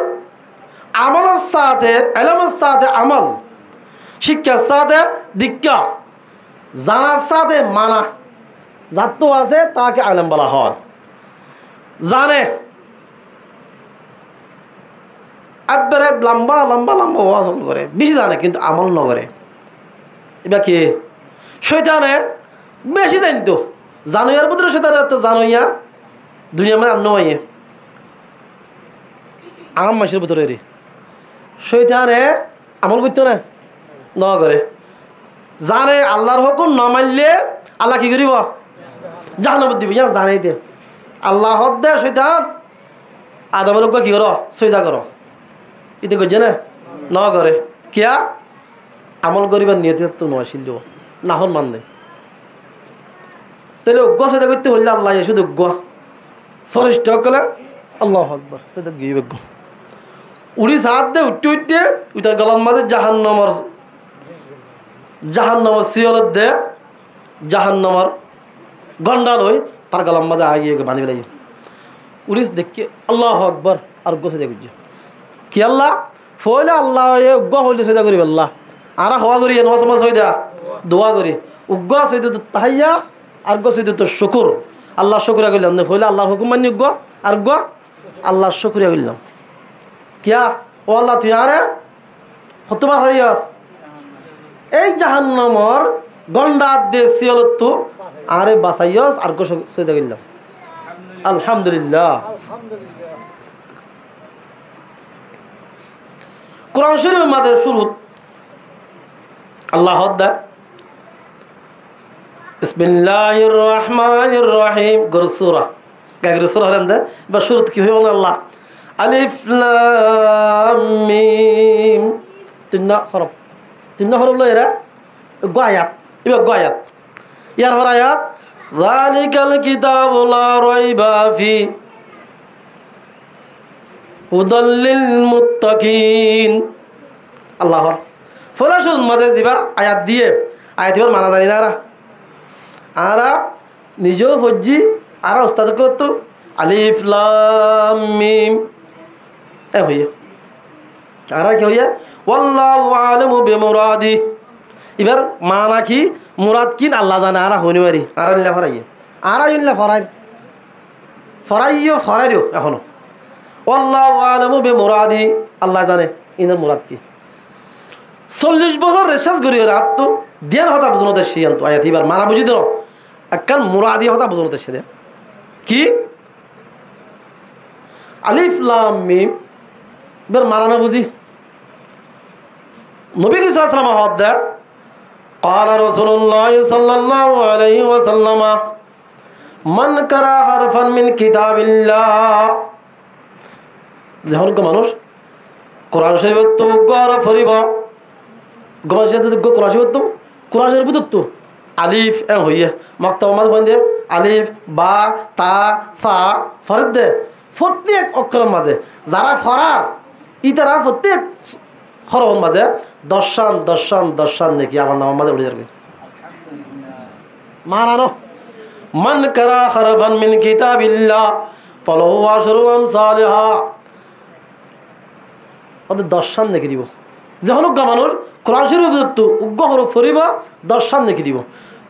আমলের সাথে এলমের সাথে আমল শিক্ষার সাথে দীক্ষা জানার সাথে মানা যার তো আছে তাকে আলেম বলা হয় জানে একবারে লম্বা লম্বা লম্বা ওয়াজ করে বেশি জানে কিন্তু আমল ন করে এবার কি শয়তানে বেশি জানতো জানুয়ার ভিতরে শয়তানে তো জানুইয়া দুনিয়া মানে নয় আম মাসের ভিতরে রে শয়তানে আমল করতো না ন করে জানে আল্লাহর হুকুম না মানলে আল্লাহ কি করিব জাহান্নামে দিব ইয়া জানাই দে আল্লাহ দে শয়তান আদমের লোক কি করো সজদা করো এতে কইছে না করে কিয়া আমল করিবার নিয়তে তো নয় ছিল না হন মান নেই তাহলে অজ্ঞ সজদা করতে হলে আল্লাহ শুধু অজ্ঞ ফরিস্ট কলে আল্লাহু আকবার সজদা গিয়ে অজ্ঞ উড়ি সাত দে উঠতে উঠতে উইটার গলার মাঝে জাহান্নামের সিয়লত দে জাহান্নামের গন্ডাল হই তার গলার মাঝে আগিয়ে বাঁধি ফেলাই উড়িস দেখি আল্লাহু আকবার আর অজ্ঞ সজদা করছে কি আল্লাহ ফলে আল্লাহ উগ্গ হইলে সজদা করিব আল্লাহ আর হওয়া করি নমাজ সমাজ হয়ে দেয়া দোয়া করি উগ্গ সৈদ তো তাহাইয়া আর গো সৈদ তো শুকুর আল্লাহ শুকুরিয়া করলাম ফলে আল্লাহর হুকুম মানি উগ্গ আর গ আল্লাহর শুকুরিয়া করলাম কিয়া ও আল্লাহ তুই আরে হতবা হাইয়াস এই জাহান্নামর গন্ডাত দে সিয়লত তো আরে বাসাইয়াস আর গো সৈদা করলাম আলহামদুলিল্লাহ কোরআন শরীফের মাঝে শুরু আল্লাহ দা বিসমিল্লাহির রহমানির রহিম গরু সূরা গাগরে সূরা হলেন দে বা শুরুতে কি হইল আল্লাহ আলিফ লাম মিম তিন হরফ লয় এরা আয়াত এবার আয়াত ইয়ার পর আয়াত যালিকাল কিতাবু লা রাইবা ফি হুদাল লিল মুত্তাকিন আল্লাহর ফলাশুল মাঝে দিবা আয়াত দিয়ে আয়াত এবার মানা জানি না আরা নিজেও ফজ্জি আর উস্তাদ করতো আলিফ লাম মিম এ হইয়া আর কি হইয়া ওয়াল্লাহু আলামু বিমুরাদি এবার মানা কি মুরাদ কিন আল্লাহ জানে আর হইনি পারি আর ইল্লা ফরাইয়া আর ইল্লা ফরাইও এখনো ওয়াল্লাহু আলামু বিমুরাদি আল্লাহ জানে ইনার মুরাদ কি 40 বছর রিসার্চ করি রাত তো দিয়ার কথা বুঝনো দেশে আনতো আয়াত এবার মানা বুঝি দিল একখান মুরাদি কথা বুঝনো দেশে দে কি আলিফ লাম মিম এবার মানা না বুঝি নবী সাল্লাল্লাহু আলাইহি ওয়াসাল্লাম হদ্দা قال رسول الله صلى الله عليه وسلم من قرأ حرفا من كتاب الله যখন মানুষ কোরআন শরীফ তো গড় ফরিব গমান শরীফ তো কোরআন শরীফ তো কোরআন শরীফ তো আলিফ এ হইয়া মাক্তাব মাঝ বন্ধে আলিফ বা তা সা ফরদ দে প্রত্যেক অক্ষরের মাঝে যারা ফরার ইতারা প্রত্যেক হরফের মাঝে দর্শন নাকি আমার নাম মাঝে উড়ে যাবে মানানো মান কারা হারফান মিন কিতাবিল্লাহ ফালাহু আশরু আমসালিহা ওদের দর্শন নাকি দিব যখন মানুষ কোরআন শরীফ বুঝতো উগ্র হরফ ফরিব দর্শন নাকি দিব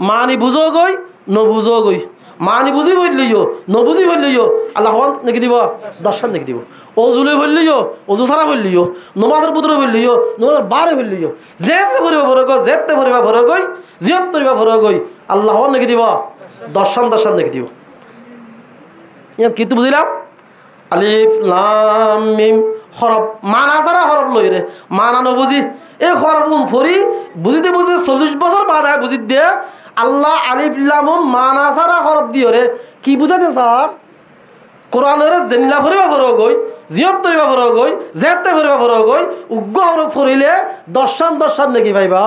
মানি বুঝো গই নবুঝো গই মানি বুঝি বললিও নবুঝি বললিও আল্লাহ নাকি দিব দর্শন নাকি দিব অজুলে বললিও অজু ছাড়া বললিও নমাজের পুত্রে বললিও নমাজের বারে বললিও যেতে ভরিব ফরক যেতে ভরিবা ফরক জিয়ত করিবা ফরক আল্লাহ নাকি দিব দর্শন নাকি দিব কিন্তু বুঝিলাম আলিফ লাম মিম হরফ মানা ছাড়া হরফ লই রে মানা নবুঝি এই হরফ ফরি বুঝিতে 40 বছর বাদ বুঝি দিয়ে আল্লাহ আলিফ লাম মানা ছাড়া হরফ দিও রে কি বুঝাতে স্যার কোরআনের জেনলা ফরিবা ফরক জিয়ত করিবা ফরক জেতে ফরিবা ফরক উগ্র হরফ ফরিলে দর্শন নাকি ভাইবা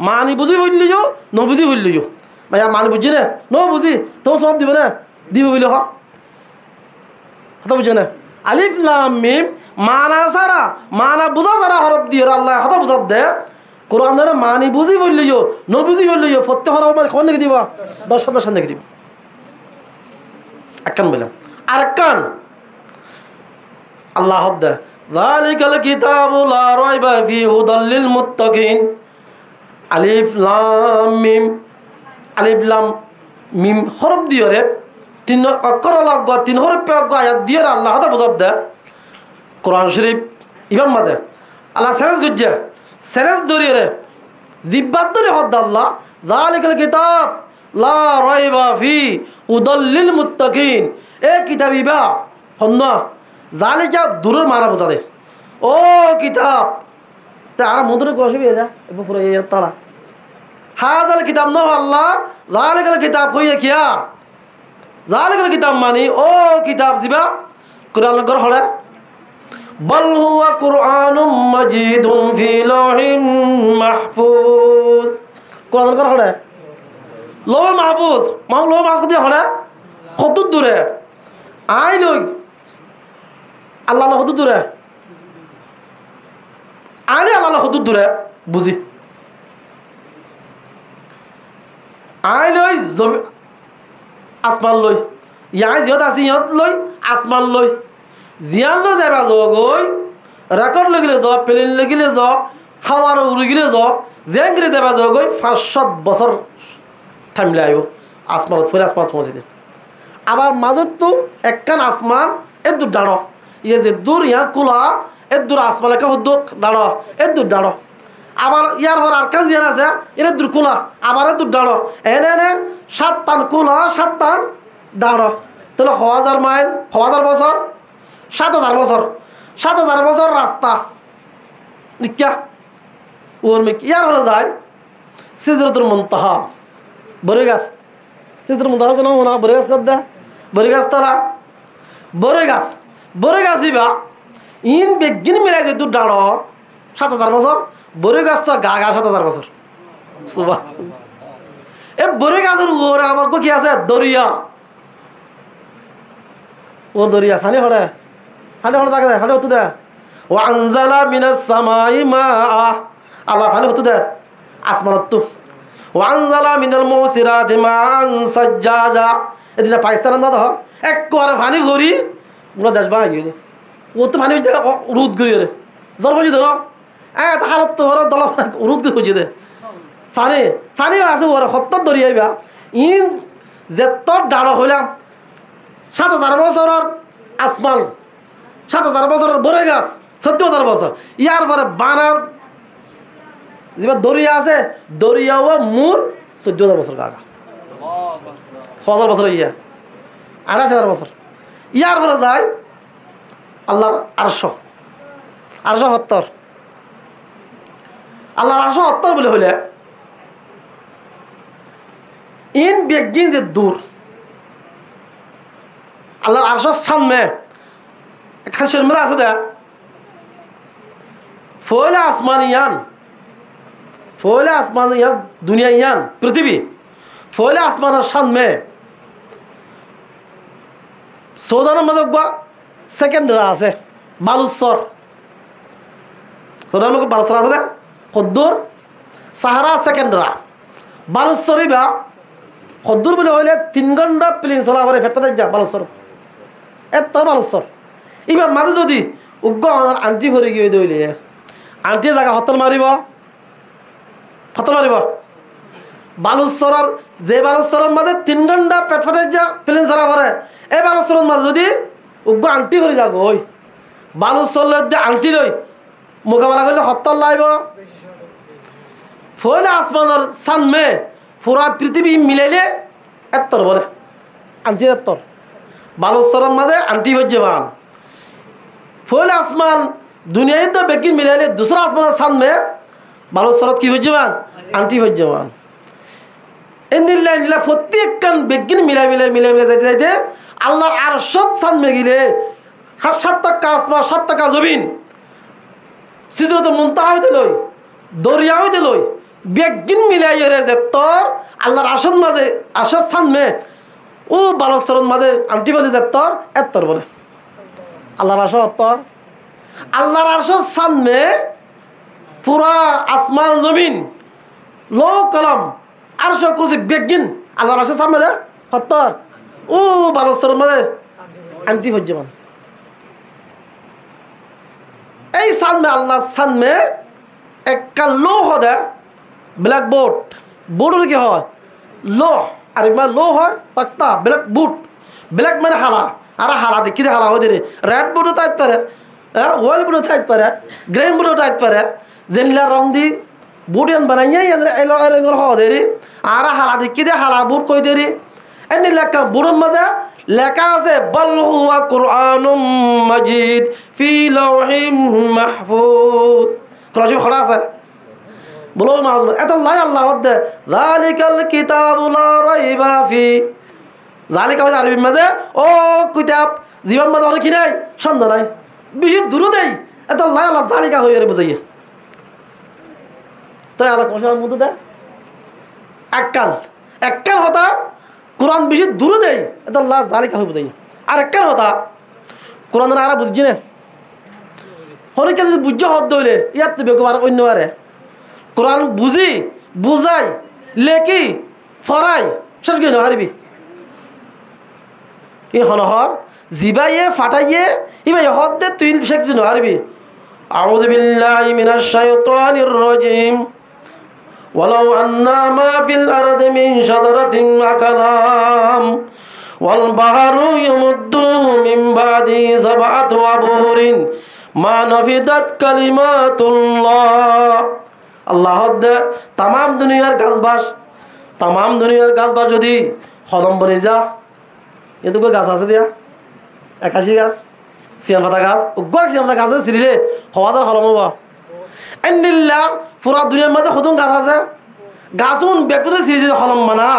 মানি বুঝি বললিও নবুঝি বললিও ভাইয়া মানি বুঝি না নবুঝি তো সব দিব না দিব বলি হক কথা বুঝো না আলিফ লাম মিম মানা সারা মানা বুঝা সারা হরফ দিয়ে আল্লাহ কথা বুঝাত দে কোরআনের মানি বুঝি বললিও নবুঝি বললিও প্রত্যেক হরফ কোন নাকি দিবা দর্শন নাকি দিব একখান বললাম আর একখান আল্লাহ দে যালিকাল কিতাবু লা রাইবা ফি হুদাল লিল মুত্তাকিন আলিফ লাম মিম হরফ দিও রে তিন অক্ষর লাগব তিন হরফে আয়াত দিয়ে আল্লাহ কথা বুঝাত দে কোরআন শরীফ ইমাম মাঝে আল্লাহ সেরেস গুজ্জা সেরেস ধরিয়ে রে জিব্বাত ধরে হদ আল্লাহ যালিকাল কিতাব লা রাইবা ফি হুদাল লিল মুত্তাকিন এ কিতাব ইবা হন্না যালিকা দূরের মারা বুঝা দে ও কিতাব তে আর মধুরে কোরআন শরীফ যা এবং পুরো এই তারা হাদাল কিতাব না আল্লাহ যালিকাল কিতাব হইয়া কিয়া যালিকাল কিতাব মানি ও কিতাব জিবা কোরআন গর হড়া বল হুয়া কুরআনুম মাজিদুম ফি লাউহিন মাহফুজ কোরআন গর হড়া লৌহ মাহফুজ লৌহ মাহফুজ দিয়ে হড়া কত দূরে আই লই আল্লাহ কত দূরে আরে আল্লাহ কত দূরে বুঝি আই লই আসমান লই ইয়াই জিহত আছে ইহত লই আসমান লই জিয়ান লৈ যাবা গই রেকর্ড লাগিলে য প্লেন লাগিলে য হাওয়ার উড়ি গেলে য জেঙ্গিলে যাবা গই 500 বছর টাইম লাগবে আসমানত ফের আসমানত পৌঁছে দে আবার মাজত তো একখান আসমান এ দূর দাঁড়ো ইয়ে যে দূর ইয়া কুলা এ দূর আসমান একা হদ্দ দাঁড়ো এ দূর দাঁড়ো আবার ইয়ার পর আরকান জিয়ান আছে এনে দূর কুলা আবার এ দূর দাঁড়ো এনে 7 টান কুলা 7 টান দাঁড়ো তাহলে 1000 মাইল 1000 বছর 7000 বছর 7000 বছর রাস্তা নিকা ওর মে ইয়ার হলো যায় সিদরাতুল মুনতাহা বড়ই গাছ তোর মতো কোনো মনে হয় বড়ই গাছ কর দে বড়ই গাছ তারা বড়ই গাছ ইবা ইন বেগিন মিলাই যে তোর ডাড় 7,000 বছর বড়ই গাছ তো গা 7,000 বছর এ বড়ই গাছের ওর আমার কি আছে দরিয়া ও দরিয়া ফানি হলে তাকে দেয় ফানি হতো দে ও আনজালা মিনাস সামাই মা আল্লাহ ফানি হতো দে আসমানত তো ও আনজালা মিনাল মুসিরাতি মান সাজ্জাজা এদিকে পাকিস্তান না তো এক করে ফানি ভরি ওরা দেশ বাই গিয়ে ও তো ফানি রোদ করি রে জল হয়েছে ধরো তা হালত তো ওরা দল রোদ করে হয়েছে দে ফানি আছে ওরা সত্তর দরিয়াইবা ইন যেতর ডাড় হইলাম 7,000 বছরের আসমান 7,000 বছরের বড়ই গাছ 14,000 বছর ইয়ার পরে বানার যেবার দরিয়া আছে দরিয়াও মূল 14,000 বছর গাগা 1,000 বছর ইয়া 28,000 বছর ইয়ার পরে যায় আল্লাহর আরশ 70 আল্লাহর আরশ 70 বলে হইলে ইন বেগিন যে দূর আল্লাহর আরশের সামনে একটা শর্মিলা আছে দে ফয়লা আসমান ইয়ান দুনিয়া ইয়ান পৃথিবী ফয়লা আসমানের সামনে সৌদানের মধ্যে সেকেন্ডরা আছে বালুচর সৌদানের মধ্যে বালুচর আছে দে সদ্দুর সাহারা সেকেন্ডরা বালুচর ইবা সদ্দুর বলে হইলে 3 ঘন্টা প্লেন চলা পরে ফেট পাতে যা বালুচর এত বালুচর এবার মাঝে যদি উগ্র আন্টি ভরে গিয়ে দইলে আন্টিয়ে জায়গা হতল মারিব বালুচরের যে বালুচরের মাঝে 3 ঘন্টা পেট ফাটে যা প্লেন চলা পরে এই বালুচরের মাঝে যদি উগ্র আন্টি ভরে যাগ ওই বালুচর লই আন্টি লই মোকাবেলা করলে হতল লাইব ফলে আসমানের সামনে পুরা পৃথিবী মিলাইলে এত্তর বলে আন্টির এত্তর বালুচরের মাঝে আন্টি ভজ্যমান ফলে আসমান দুনিয়ায় তো বেগিন মিলাইলে দুসরা আসমানের সামনে বালুচরত কি ভজ্যমান আন্টি ভজ্যমান এনিল্লা প্রত্যেকখান বেগিন মিলাই যাইতে যাইতে আল্লাহর আরশত সামনে গিলে 7 টাকা আসমান 7 টাকা জমিন সিদরত মুনতাহা হইতে লই দরিয়া হইতে লই বেগিন মিলাই রে যে তোর আল্লাহর আরশের মাঝে আরশের সামনে ও বালুচরত মাঝে আন্টি বলে যে তোর এত্তর বলে আল্লাহর আরশ অত্তর আল্লাহর আরশের সামনে পুরা আসমান জমিন লো কলম আরশ কুরসি বেগিন আল্লাহর আরশের সামনে দে অত্তর ও বালুচরত মাঝে আন্টি ভজ্যমান এই সামনে আল্লাহর সামনে একটা লোহ দে ব্ল্যাক বোর্ড কি হয় লোহ আর লো হয় তক্তা ব্ল্যাক মানে হালা আর হালা দেখি হালা হয় দে রেড বোর্ডও তাইতে পারে ওয়েল বোর্ডও তাইতে পারে গ্রেন বোর্ডও তাইতে পারে জেনলা রং দি বোর্ড এন বানাইয়া এল হওয়া দে আর হালা দেখি দে হালা বোর্ড কই দে এমনি লেখা বোর্ডের মাঝে লেখা আছে বল হুয়া কুরআনুম মাজিদ ফি লাওহিম মাহফুজ কোরআন খড়া আছে বলো মাহফুজ এত লাই আল্লাহ দে যালিকাল কিতাবু লা রাইবা ফি জালিকা মানে আরবি মাঝে ও কিতাব জীবন মাঝে অনেক কি নাই সন্দেহ নাই বেশি দূর দেই এত লাই আল্লাহ জালিকা হয়ে বুঝাইয়ে তো আল্লাহ কোশার মধ্যে দে এককাল হতা কোরআন বেশি দূর দেই এত আল্লাহ জালিকা হয়ে বুঝাইয়ে আর এককাল হতা কোরআন আর বুঝছি না অনেকে যদি বুঝে হত দইলে ইয়ার তো বেগম আর অন্য আরে কোরআন বুঝাই লেখি ফরাই শেষ গিয়ে হারিবি এই হনহর জিবাইয়ে ফাটাইয়ে ইবাই হদ দে তুই শেখ দিন হারিবি আউযু বিল্লাহি মিনাশ শাইতানির রাজিম ওয়ালাউ আন্না মা ফিল আরদি মিন শাজারাতিন আকালাম ওয়াল বাহরু ইয়ামুদ্দুহু মিন বাদি সাবআতি আবহুরিন মা নাফিদাত কালিমাতুল্লাহ আল্লাহ দে তাম দুনিয়ার গাছবাস যদি হলম বনে যা এটুকু গাছ আছে দিয়া 81 গাছ সিয়াম পাতা গাছ সিয়াম পাতা গাছ ছিঁড়িলে হওয়া যার হলম হবা এনিল্লা পুরা দুনিয়ার মধ্যে কত গাছ আছে গাছুন বেকুনে সিরিজ হলম মানা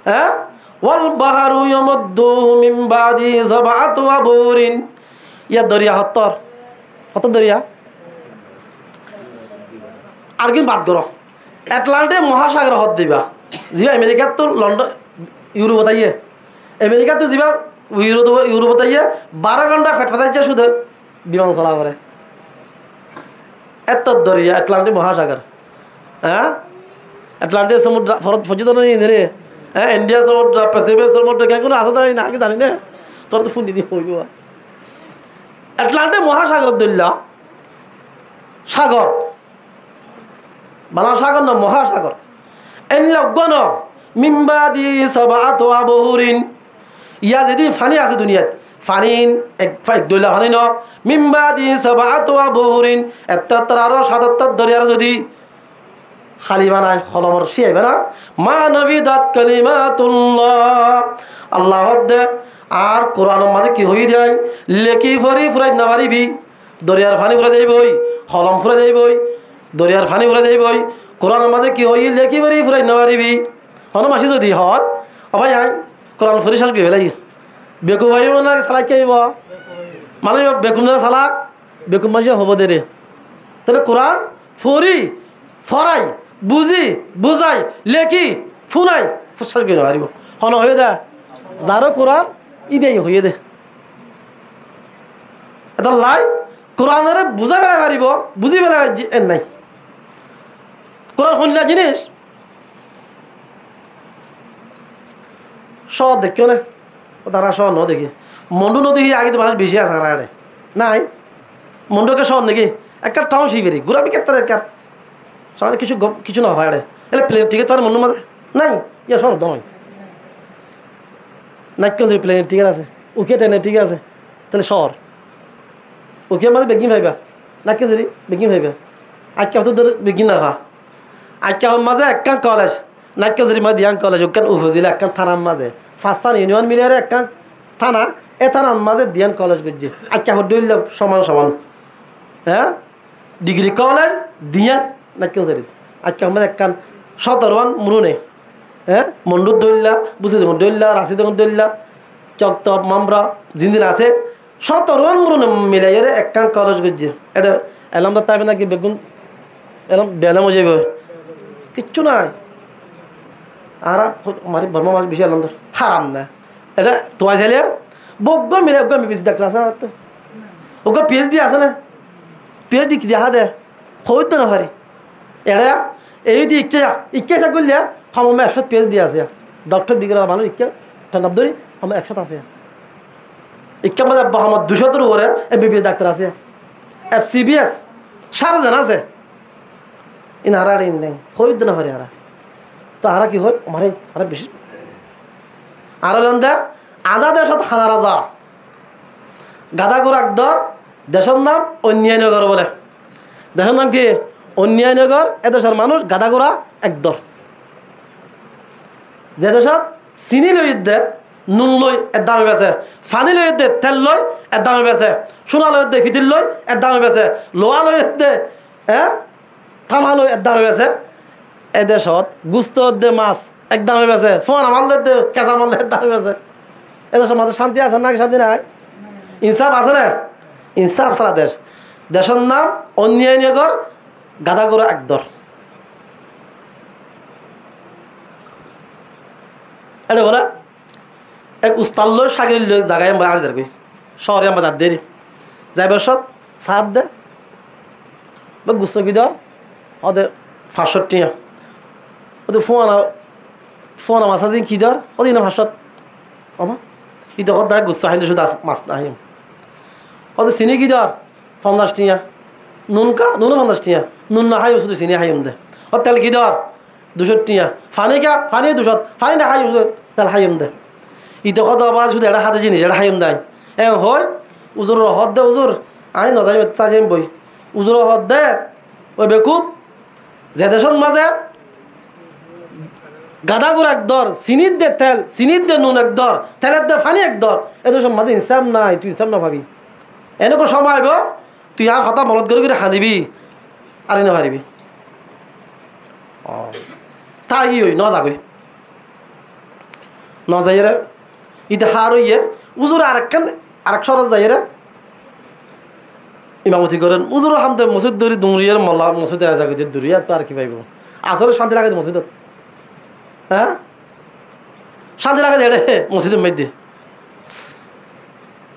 হ্যাঁ ওয়াল বাহারু ইয়ামুদ্দুহু মিন বাদি সাবআতু আবুরিন ইয়া দরিয়া হত্তর দরিয়া আর কি বাদ করো আটলান্টিক মহাসাগর হত দিবা যা আমেরিকাত তো লন্ডন ইউরোপ তাইয়ে আমেরিকাত তো যা ইউরোপ তাইয়ে 12 ঘন্টা ফেট ফাটাইছে শুধু বিমান চলা করে এত দরিয়া আটলান্টিক মহাসাগর হ্যাঁ আটলান্টিক সমুদ্র ফরত ফজিত নেই রে হ্যাঁ ইন্ডিয়া সমুদ্র প্যাসিফিক সমুদ্র কেন কোনো আছে না কি জানি না তোর তো ফোন দিদি হইব আটলান্টিক মহাসাগর দরিয়া সাগর বাংলা সাগর না মহাসাগর এন লগ্ন মিম্বাদি সাবাত আবহুরিন ইয়া যদি ফানি আছে দুনিয়াত ফানিন এক দইলা ফানি ন মিম্বাদি সাবাত আবহুরিন ৭১ আর ৭৭ দরিয়ার যদি খালি বানায় কলমর শিয়াইবে না মা নবিদাত কালিমাতুল্লাহ আল্লাহ দে আর কোরআনের মাঝে কি হই দেয় লেখি ফরি ফুরাই না পারিবি দরিয়ার ফানি ফুরে দেবই কলম ফুরে দেবই দরিয়ার ফানি ফুরে দেবই কোরআনের মাঝে কি হই লেখি ফরি ফুরাই না পারিবি হন মাসি যদি হয় ভাই আই কোরআন ফুরি শেষ করে ফেলাই বেকু ভাইব না সালাক খাইব মানে বেকুম না সালাক বেকুম মাসি হব দে রে তাহলে কোরআন ফুরি ফরাই বুঝি বুঝাই লেখি ফুনাই শেষ করে পারিব হন হয়ে দে যারও কোরআন ইবেই হয়ে দে এটা লাই কোরআনের বুঝা পেলাই পারিব বুঝি পেলাই এর নাই কোরআন শুনলা জিনিস স দেখিও না তারা স ন দেখি মন্ডু নদী আগে তো মানুষ বেশি আছে আর নাই মন্ডুকে স নাকি একটা টাউন শিবেরি ঘুরাবি কেতার একার সবাই কিছু না হয় এলে প্লেন টিকিট পারে মন্ডুর মাঝে নাই ইয়া সর নয় নাক্য যদি প্লেনের টিকিট আছে উকে ট্রেনের টিকিট আছে তাহলে শহর উকে মাঝে বেগিং ভাইবা নাক্য যদি বেগিং ভাইবা আজকে হয়তো ধর বেগিং না ভা আজকে মাঝে একখান কলেজ নাক্য যদি মাঝে দিয়াং কলেজ ওখান উপজেলা একখান থানার মাঝে 5টা ইউনিয়ন মিলে একখান থানা এ থানার মাঝে দিয়ান কলেজ করছে আজকে হইল সমান সমান হ্যাঁ ডিগ্রি কলেজ দিয়ান নাক্য যদি আজকে মাঝে একখান 17 মুরুনে হ্যাঁ মন্ডুর দৌল্লা বুঝি দৌল্লা রাশি দৌল্লা চকটপ মামরা জিনজিন আছে 17 মুরুনে মিলাই একখান কলেজ করছে এটা এলামদার তাইবে নাকি বেগুন এলাম বেলাম হয়ে যাবে কিচ্ছু নাই আর মারি বর্মা মাছ বেশি এলাম হারাম না এটা তোমার ছেলে বগ্য মিলে ওকে আমি বেশি ডাক্তার আছে না তো ওকে পিএইচডি আছে না পিএইচডি কি দেখা দে হইতো না পারে এটা এই দিয়ে ইকে করলে আমার 100 পিএইচডি আছে ডক্টর ডিগ্রি ভালো ইকে ঠান্ডা ধরি আমার 100 আছে ইকে মাঝে আমার 200 উপরে এমবিবিএস ডাক্তার আছে FCBS 7 জন আছে ইনারা ইন নেই হইতো না পারে আরা তো আরা কি হয় আমারে আরা বেশি আরো লন্দা আধা দেশত হানা রাজা গাদাগুর আকদর দেশের নাম অন্যায়নগর বলে দেশের নাম কি অন্যায়নগর এদেশের মানুষ গাদাগুড়া একদর যে দেশত চিনি লই দে নুন লই এর দামে বেছে ফানি লই দে তেল লই এর দামে বেছে সোনা লই দে ফিতিল লই এর দামে বেছে লোহা লই দে হ্যাঁ থামা লই এর দামে বেছে এদেশত গুস্ত দে মাছ এক দামে বেছে ফোন আমার লই দে কেঁচা মাল এর দামে বেছে এদেশের মাঝে শান্তি আছে না শান্তি নাই ইনসাফ আছে না ইনসাফ সারা দেশ দেশের নাম অন্যায়নগর গাদাগুড়া একদর এটা বলে এক উস্তাল লই সাগরের লই জায়গায় আমরা আর দেখবি শহরে আমরা যার দেরি যাই বসত সাত দে বা গুচ্ছ কি দেওয়া ওদের 500 টিয়া ওদের ফোন মাছ দিন কি দেওয়ার ওদের না 500 আমার কিন্তু ওর দ্বারা গুচ্ছ হাইলে শুধু মাছ না হাইম ওদের চিনি কি দেওয়ার 50 টিয়া নুন 50 টিয়া নুন না হাই শুধু চিনি হাইম দে ওর তেল কি দেওয়ার 200 টিয়া ফানি কা ফানি 200 ফানি না হাই তেল হাইম দে ইতো কত আবার শুধু এটা হাতে জিনিস এটা হাইম দেয় হয় উজুর হদ দে উজুর আই নজাই তাজিম বই উজুর হদ দে ওই বেকুব যে দেশের মাঝে গাদাগুড় একদর চিনির দে তেল চিনির দে নুন একদর তেলের দে ফানি একদর এ দেশের মাঝে ইনসাম নাই তুই ইনসাম না ভাবি এনেকুৱা সময় আহিব তুই আর হতা মনত কৰি হাঁদিবি আর এনে পারিবি তাই ওই ন যাগই ন যাই রে ইতে হার ইয়ে উজুর আরেক সরজ যাই রে ইমামতি করেন উজুর হামতে মসজিদ দৌড়ি দুমরিয়ার মল্লা মসজিদে যাগে দৌড়িয়া তো আর কি পাইব আসলে শান্তি লাগে মসজিদত হ্যাঁ শান্তি লাগে এড়ে মসজিদের মধ্যে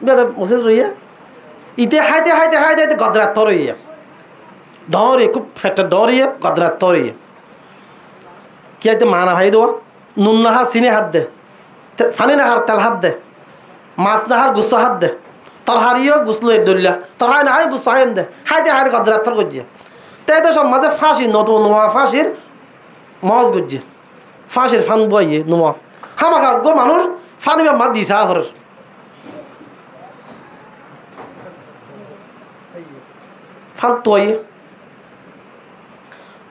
বেড়ে মসজিদ রইয়া ইতে হাইতে হাইতে হাইতে হাইতে গদরাত তরইয়া ডরিয়ে খুব ফেটটা ডরিয়ে গদরাত তরইয়া কি আইতে মানা ভাই দেওয়া নুন নাহার চিনি হাত দে ফানি নাহার তেল হাত দে মাছ নাহার গুস্ত হাত দে তরহারিও গুসলো দলিয়া তরহারি না হয় গুস্ত হাইম দে হাইতে হাইতে গদরাত তর করছে তাই তো সব মাঝে ফাঁসি নতুন নোয়া ফাঁসির মজ করছে ফাঁসির ফান বইয়ে নোয়া হামাকা গো মানুষ ফানি বা মাত দিছে ঘরের ফান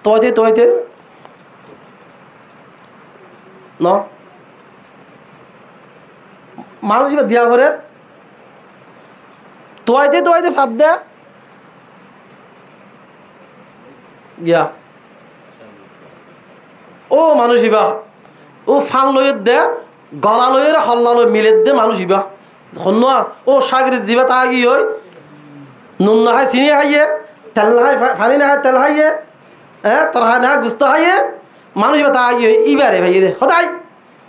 তোয়াইতে ন মানুষ দিয়া করে তোয়াইতে ফাঁদ দে গিয়া ও মানুষ ইবা ও ফান লইয়ের দে গলা লইয়ের হল্লা লই মিলের দে মানুষ ইবা হন্য ও সাগরে জিবা তা গিয়ে ওই নুন না হয় চিনি হাইয়ে তেল না হয় ফানি না হয় তেল হাইয়ে হ্যাঁ তোর হাই না গুস্ত হাইয়ে মানুষ ইবা তা গিয়ে ইবারে ভাই দে হদাই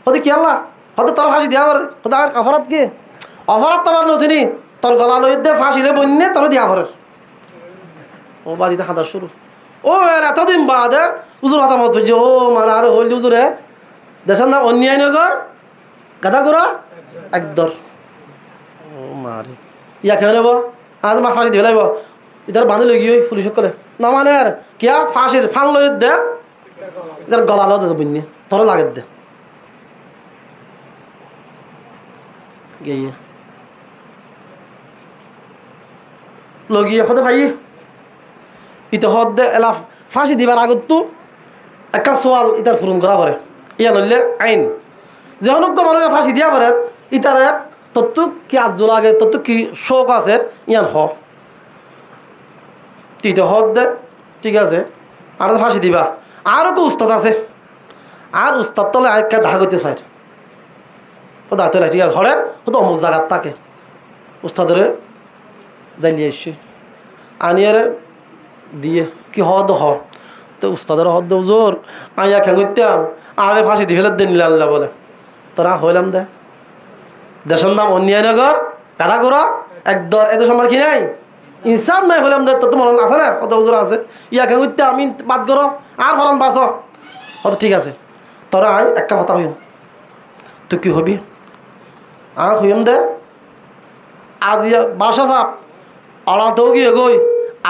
হতে কি আল্লাহ হতে তোর ফাঁসি দিয়া হতে আমার অপরাধ কি অপরাধ তোমার নচিনি তোর গলা লইয়ের দে ফাঁসি রে বন্যে তোর দিয়া ঘরের ও বাদিতে হাঁটা শুরু ও এতদিন বাদে উজুর হাতা মত হচ্ছে ও মানে আর হইল উজুরে দেশের নাম অন্যায় নগর গাদা করা একদর ও মারে ইয়া খেয়ে নেব আর তোমার ফাঁসি দিয়ে লাগব ইতার বাঁধে লই গিয়ে পুলিশ সকলে না মানে আর কিয়া ফাঁসির ফান লই দে ইতার গলা লো দে বন্যে তোর লাগে দে গিয়ে লগিয়ে হতে ভাই ইতে হদ দে এলা ফাঁসি দিবার আগত তো একটা সোয়াল ইতার পূরণ করা পরে ইয়া লইলে আইন যে অনজ্ঞ মানুষের ফাঁসি দিয়া পরে ইতারে তত্ত্ব কি আজ লাগে তত্ত্ব কি শোক আছে ইয়ান হ তিতে হদ দে ঠিক আছে আর ফাঁসি দিবা আরও কেউ উস্তাদ আছে আর উস্তাদ তলে আরেকটা দেখা করতে চাই ও দাঁড়তে ঠিক আছে হরে ও তো অমুক জায়গার থাকে উস্তাদরে যাইলিয়ে এসছি আনিয়ারে দিয়ে কি হদ হ তো উস্তাদের হদ জোর আইয়া খেয়ে করতাম আরে ফাঁসি দিয়ে ফেলে দেন নিলাম বলে তোরা হইলাম দে দেশের নাম অন্যায়নগর কাদা করা একদর এত সম্মান কি নাই ইনসাফ নাই হইলাম দে তোর তো মনে আছে না কত হুজুর আছে ইয়া খেয়ে করতে আমি বাদ করো আর ফলন বাঁচ হতো ঠিক আছে তোরা আই একটা কথা হইম তুই কি হবি আর হইম দে আজ বাসা চাপ অলা তো কি গই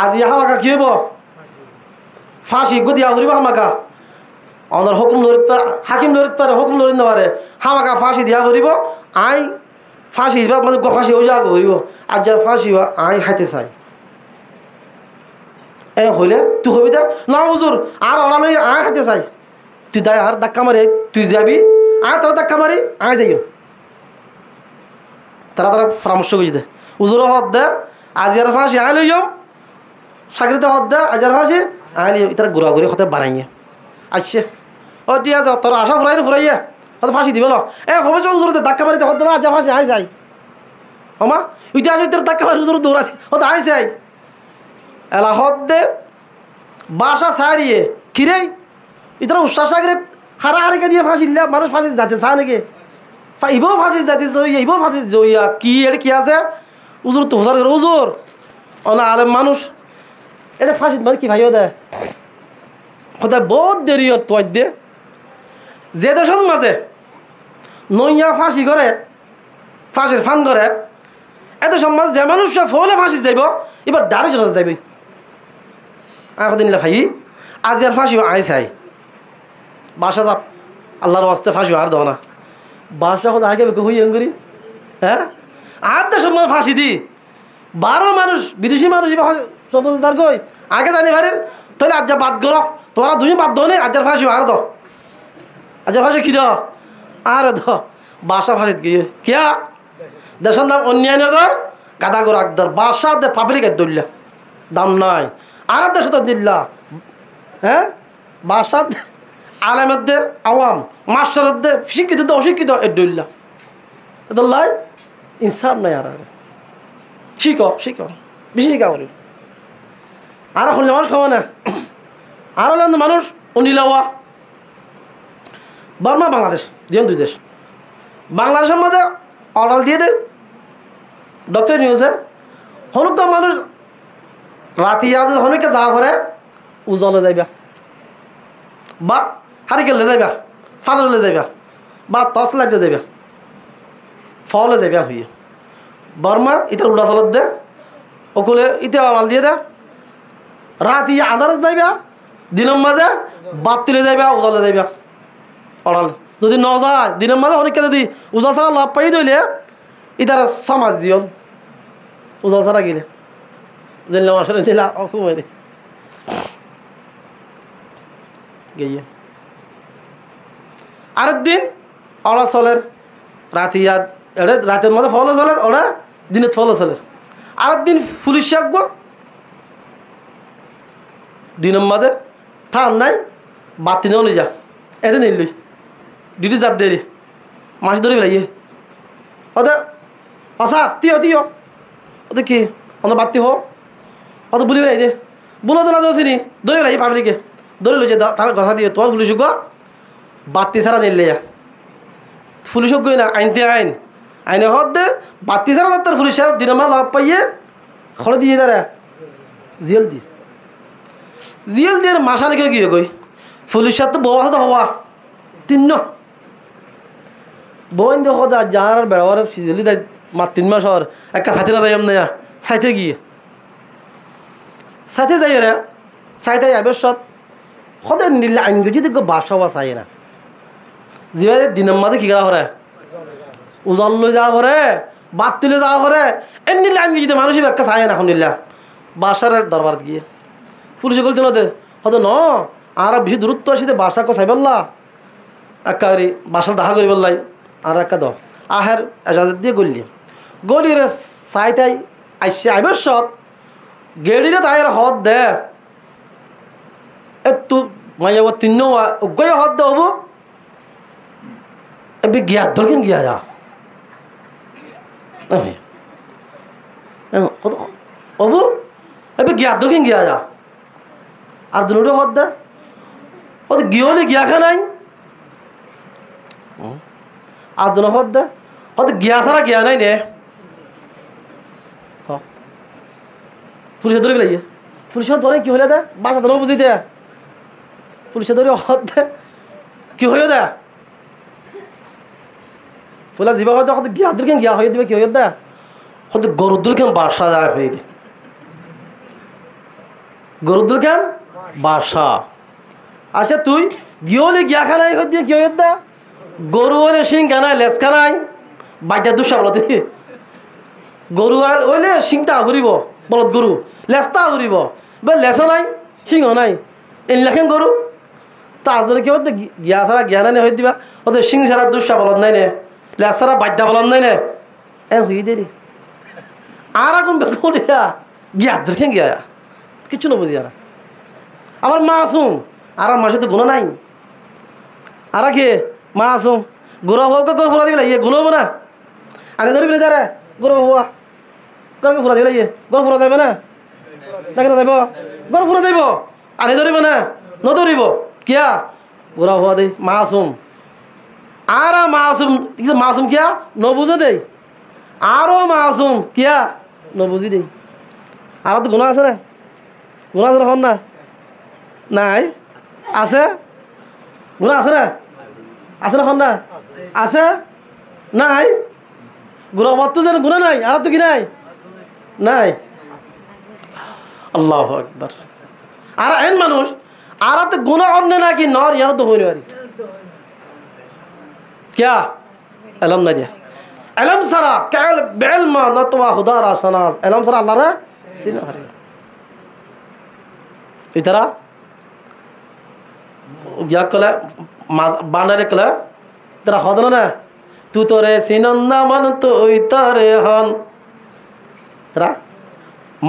আজি হামাকা কি হইব ফাঁসি গদিয়া হরিব হামাকা আমাদের হুকুম লড়িত হাকিম লড়িত পারে হুকুম লড়িত না পারে হামাকা ফাঁসি দিয়া হরিব আই ফাঁসি দিবা মানে ফাঁসি হয়ে যাক হরিব আর যার ফাঁসি আই খাইতে চাই এ হইলে তুই হবি দে না হুজুর আর ওরা লই আই খাইতে চাই তুই দায় আর ধাক্কা মারে তুই যাবি আয় তোর ধাক্কা মারি আয় যাইও তারা পরামর্শ করছি দে হুজুর হদ দে আজি আর ফাঁসি আয় লই যাও চাকরিতে হদ দে আজি আর ফাঁসি আয় লই তারা ঘোরাঘুরি হতে বানাইয়ে আসছে ও ঠিক আছে তোর আশা ফুরাইয়া হয়তো ফাঁসি দিব এ হবে চল হুজুর ধাক্কা মারিতে হদ না আজ ফাঁসি আয় যাই হমা উইতে আসে তোর ধাক্কা মারি হুজুর দৌড়াতে হতো আয় যাই এলা হদ দে বাসা সারিয়ে কিরে ইতারা উৎসাহ সাগরে হারাহারিকে দিয়ে ফাঁসি দিলে মানুষ ফাঁসি যাতে চা নাকি ইবও ফাঁসি যাতে জইয়া ইবও ফাঁসি জইয়া কি এটা কি আছে উজুর তো হুজার উজুর অনা আলেম মানুষ এটা ফাঁসি মানে কি ভাইও দেয় কোথায় বহুত দেরি তোয়ার দে যে দেশের মাঝে নইয়া ফাঁসি করে ফাঁসির ফান করে এত সমাজ যে মানুষ ফলে ফাঁসি যাইব এবার ডারে জন যাইবে এখন নিলে ভাই আজ আর ফাঁসি আয় চাই বাসা চাপ আল্লাহর ওয়াস্তে ফাঁসি আর দাও না বাসা এখন আগে হই করি হ্যাঁ আর দেশের মধ্যে ফাঁসি দি 12 মানুষ বিদেশি মানুষ চতুর্দার কই আগে জানি ভাইয়ের তাহলে আজ বাদ করো তোরা দুই বাদ দো নে আজার ফাঁসি আর দাও আজার ফাঁসি কি দাও আর দাও বাসা ফাঁসি গিয়ে কিয়া দেশের নাম অন্যায়নগর গাদা গর আকদর বাসা দে পাবলিক দাম নাই আর দেশে তো দিল্লা হ্যাঁ বাসা আলেমদের আওয়াম মাস্টারদের শিক্ষিত অশিক্ষিত এডুল্লাহ লাই ইনসাফ নাই আর শিখ বেশি শিখা করি আর শুনলে মানুষ খাওয়া না আর হলে মানুষ অনিলাওয়া বর্মা বাংলাদেশ দুই দেশ বাংলাদেশের মধ্যে অর্ডার দিয়ে দেয় ডক্টর নিউজে হনুক মানুষ রাতি হনুকে যা করে উজলে যাইবা বা হারিকেলে যাইবা ফানলে যাইবা বা টর্চ লাইটে যাইবা ফলে যাইবা হইয়ে বর্মা ইটার উড়া চলত দে ওকুলে ইটা অড়াল দিয়ে দে রাতি আন্ধারে যাইবা দিনের মাঝে বাদ তুলে যাইবা উজলে যাইবা অড়াল যদি ন যায় দিনের মাঝে অনেককে যদি উজল ছাড়া লাভ পাই দইলে ইটার সমাজ জিয়ল উজল ছাড়া গিলে জেনলাম আসলে দিলা অকুমারি গিয়ে আরেক দিন ওরা চলের রাতি রাতের মধ্যে ফলো চলের ওরা দিনের ফলো চলের আরেক দিন পুলিশ আসব দিনের মাঝে ঠান নাই বাতি নেও নিয়ে যা এতে নিলই ডিউটি যাত দেরি মাছ ধরে বেলাইয়ে ওদের অসা তিও ওদের কি অন্য বাতি হো অত বলি বেলাই দে বলো তো না দোষিনি ধরে বেলাই পাবলিকে ধরে লইছে তার কথা দিয়ে তোমার পুলিশ গো বাতি ছাড়া নিলে যা পুলিশ গই না আইনতে আইনে হত দে বাতি ছাড়া তার পুলিশ দিনের মা লাভ পাইয়ে খড় দিয়ে তারা জিয়েল দিয়ে মাসা নাকি গিয়ে গই পুলিশের তো বউ আছে তো হওয়া তিন বইন দেখো যার বেড়াবার সিজলি দেয় 3 মাস হওয়ার একটা সাথে না যাই না সাইতে গিয়ে সাথে যাই রে সাইতে যাবে সৎ সদায় নিলে আইন গেছি দেখো বাসা বা চাই না যেভাবে দিনের মাঝে কি করা করে উজাল লই যাওয়া করে বাদ তুলে যাওয়া করে এর নিলে আইন গেছি মানুষ একটা চাই না এখন নিলে বাসার দরবার গিয়ে পুলিশে বলছিল দে হয়তো ন আর বেশি দূরত্ব আসিতে বাসা চাই বললা একেবারে বাসার দেখা করি বললাই আর একটা দ আহের এজাজত দিয়ে গলি রে চাই তাই আসছে আইবার সৎ গেড়িরে তাই হদ দে তু মাইয়া তিন গয়ে হদ দে হবো এবে গিয়া দরকেন গিয়া যা হবু এবে গিয়া দরকেন গিয়া যা আর দুটো হদ দে ও গিয়ে গিয়া খা নাই আর দুনো হদ দে হয়তো গিয়া ছাড়া গিয়া নাই নে পুলিশে ধরে পেলাইয়ে পুলিশে ধরে কি হলে দে বাসা ধরেও বুঝি দে পুলিশে ধরে হদ দে কি হয়ে দে ফুলা যাবা হয়তো হয়তো গিয়া দুর্গেন গিয়া হয়ে দিবে কি হয়ে দে হয়তো গরুর দুর্গেন বাসা যায় হয়ে দি গরুর দুর্গেন বাসা আচ্ছা তুই গিয়ে গিয়া খানাই হয়ে দিয়ে কি হয়ে দে গরু হলে সিং খানায় লেস খানায় বাইটা দুঃসা বলতে গরু আর ওইলে সিংটা ঘুরিব বলত গরু লেসটা ঘুরিব বা লেসও নাই সিংও নাই এনলাখেন গরু তার জন্য কি হতে গিয়া ছাড়া জ্ঞান আনে হয়ে দিবা ওদের সিং ছাড়া দুঃসা বলত নাই নে লেস ছাড়া বাদ্যা বলত নাই নে এ হয়ে দেরি আর এখন বেড়া গিয়া দেখেন গিয়া কিছু না বুঝি আর আমার মা আসুন আর মাসে তো গুণ নাই আর কে মা আসুন গুড়া হওয়া গরু ফুরা দিবে ইয়ে গুণ হবো না আনে ধরবি তারা গরু হওয়া গরুকে ফুরা দিবে ইয়ে গরু ফুরা যাবে না নাকি না যাইব গরু ফুরা যাইব আনে ধরিব না নধরিব কিয়া গুড়া হওয়া দেই মাসুম আর মাসুম কিয়া নবুঝো দেই আরও মাসুম কিয়া নবুঝি দেই আর তো গুণা আছে না গুণা আছে হন না নাই আছে গুণা আছে না আছে না হন না আছে নাই গুণা তো যেন গুণা নাই আর তো কি নাই নাই আল্লাহ আকবার আর এন মানুষ আর তো গুণা অন্য নাকি নর ইয়ার তো হইনি পারি क्या एलम ना दिया एलम सारा कैल बेल मा नतवा खुदारा सनाज एलम सारा अल्लाह रे सीना हरे इतरा या कले बांडरे कले तेरा हदन ना तू तो रे सीनन्ना मन तो इतरे हन तेरा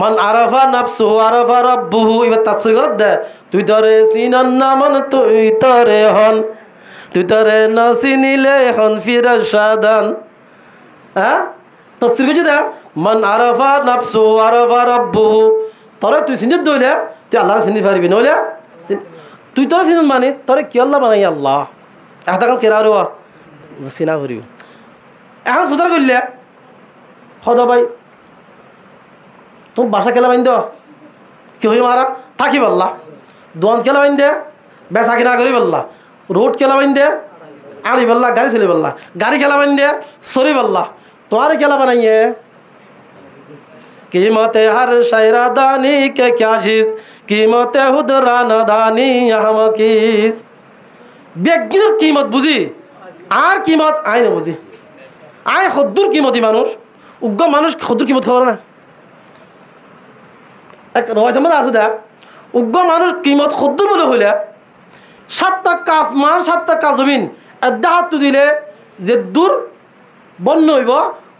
মান আরাফা নাফসুহু আরাফা রাব্বুহু। এবার তাফসীর করে দে, তুই তরে চিনন না মন তুই তরে হন, তুই তরে না চিনিলে হন ফিরশাদান। হ্যাঁ, তাফসীর করছি দে, মান আরাফা নাফসুহু আরাফা রাব্বুহু। তরে তুই চিনিত দইলে তুই আল্লাহরে চিনি পারবি, নইলে তুই তরে চিনন মানে তরে কি আল্লাহ বানাই আল্লাহ এখন কেরা রে চিনা করিব। এখন প্রচার করলে সদা ভাই তোর বাসা খেলা বাইন দে কি হই মারা থাকি বললা, দোয়ান খেলা বাইন দে বেচা কিনা করি বললা, রোড খেলা বাইন দে আড়ি বললা, গাড়ি চলি বললা, গাড়ি খেলা বাইন দে সরি বললা, তোমার খেলা বানাইয়ে कीमते हर शहरा दानी के क्या चीज कीमते हुदराना दानी हम किस। ব্যক্তির কিমত বুঝি আর কিমত আই না বুঝি, আয় খদ্দুর কিমতি মানুষ, উগ্র মানুষ খদ্দুর কিমত খবর না। এক রয়েছে মধ্যে আছে দেখ, উগ্র মানুষ কিমত খদ্দুর বলে হইলে 7 টাকা আসমান 7 টাকা জমিন এড্ডা হাত দিলে যে দূর বন্য হইব,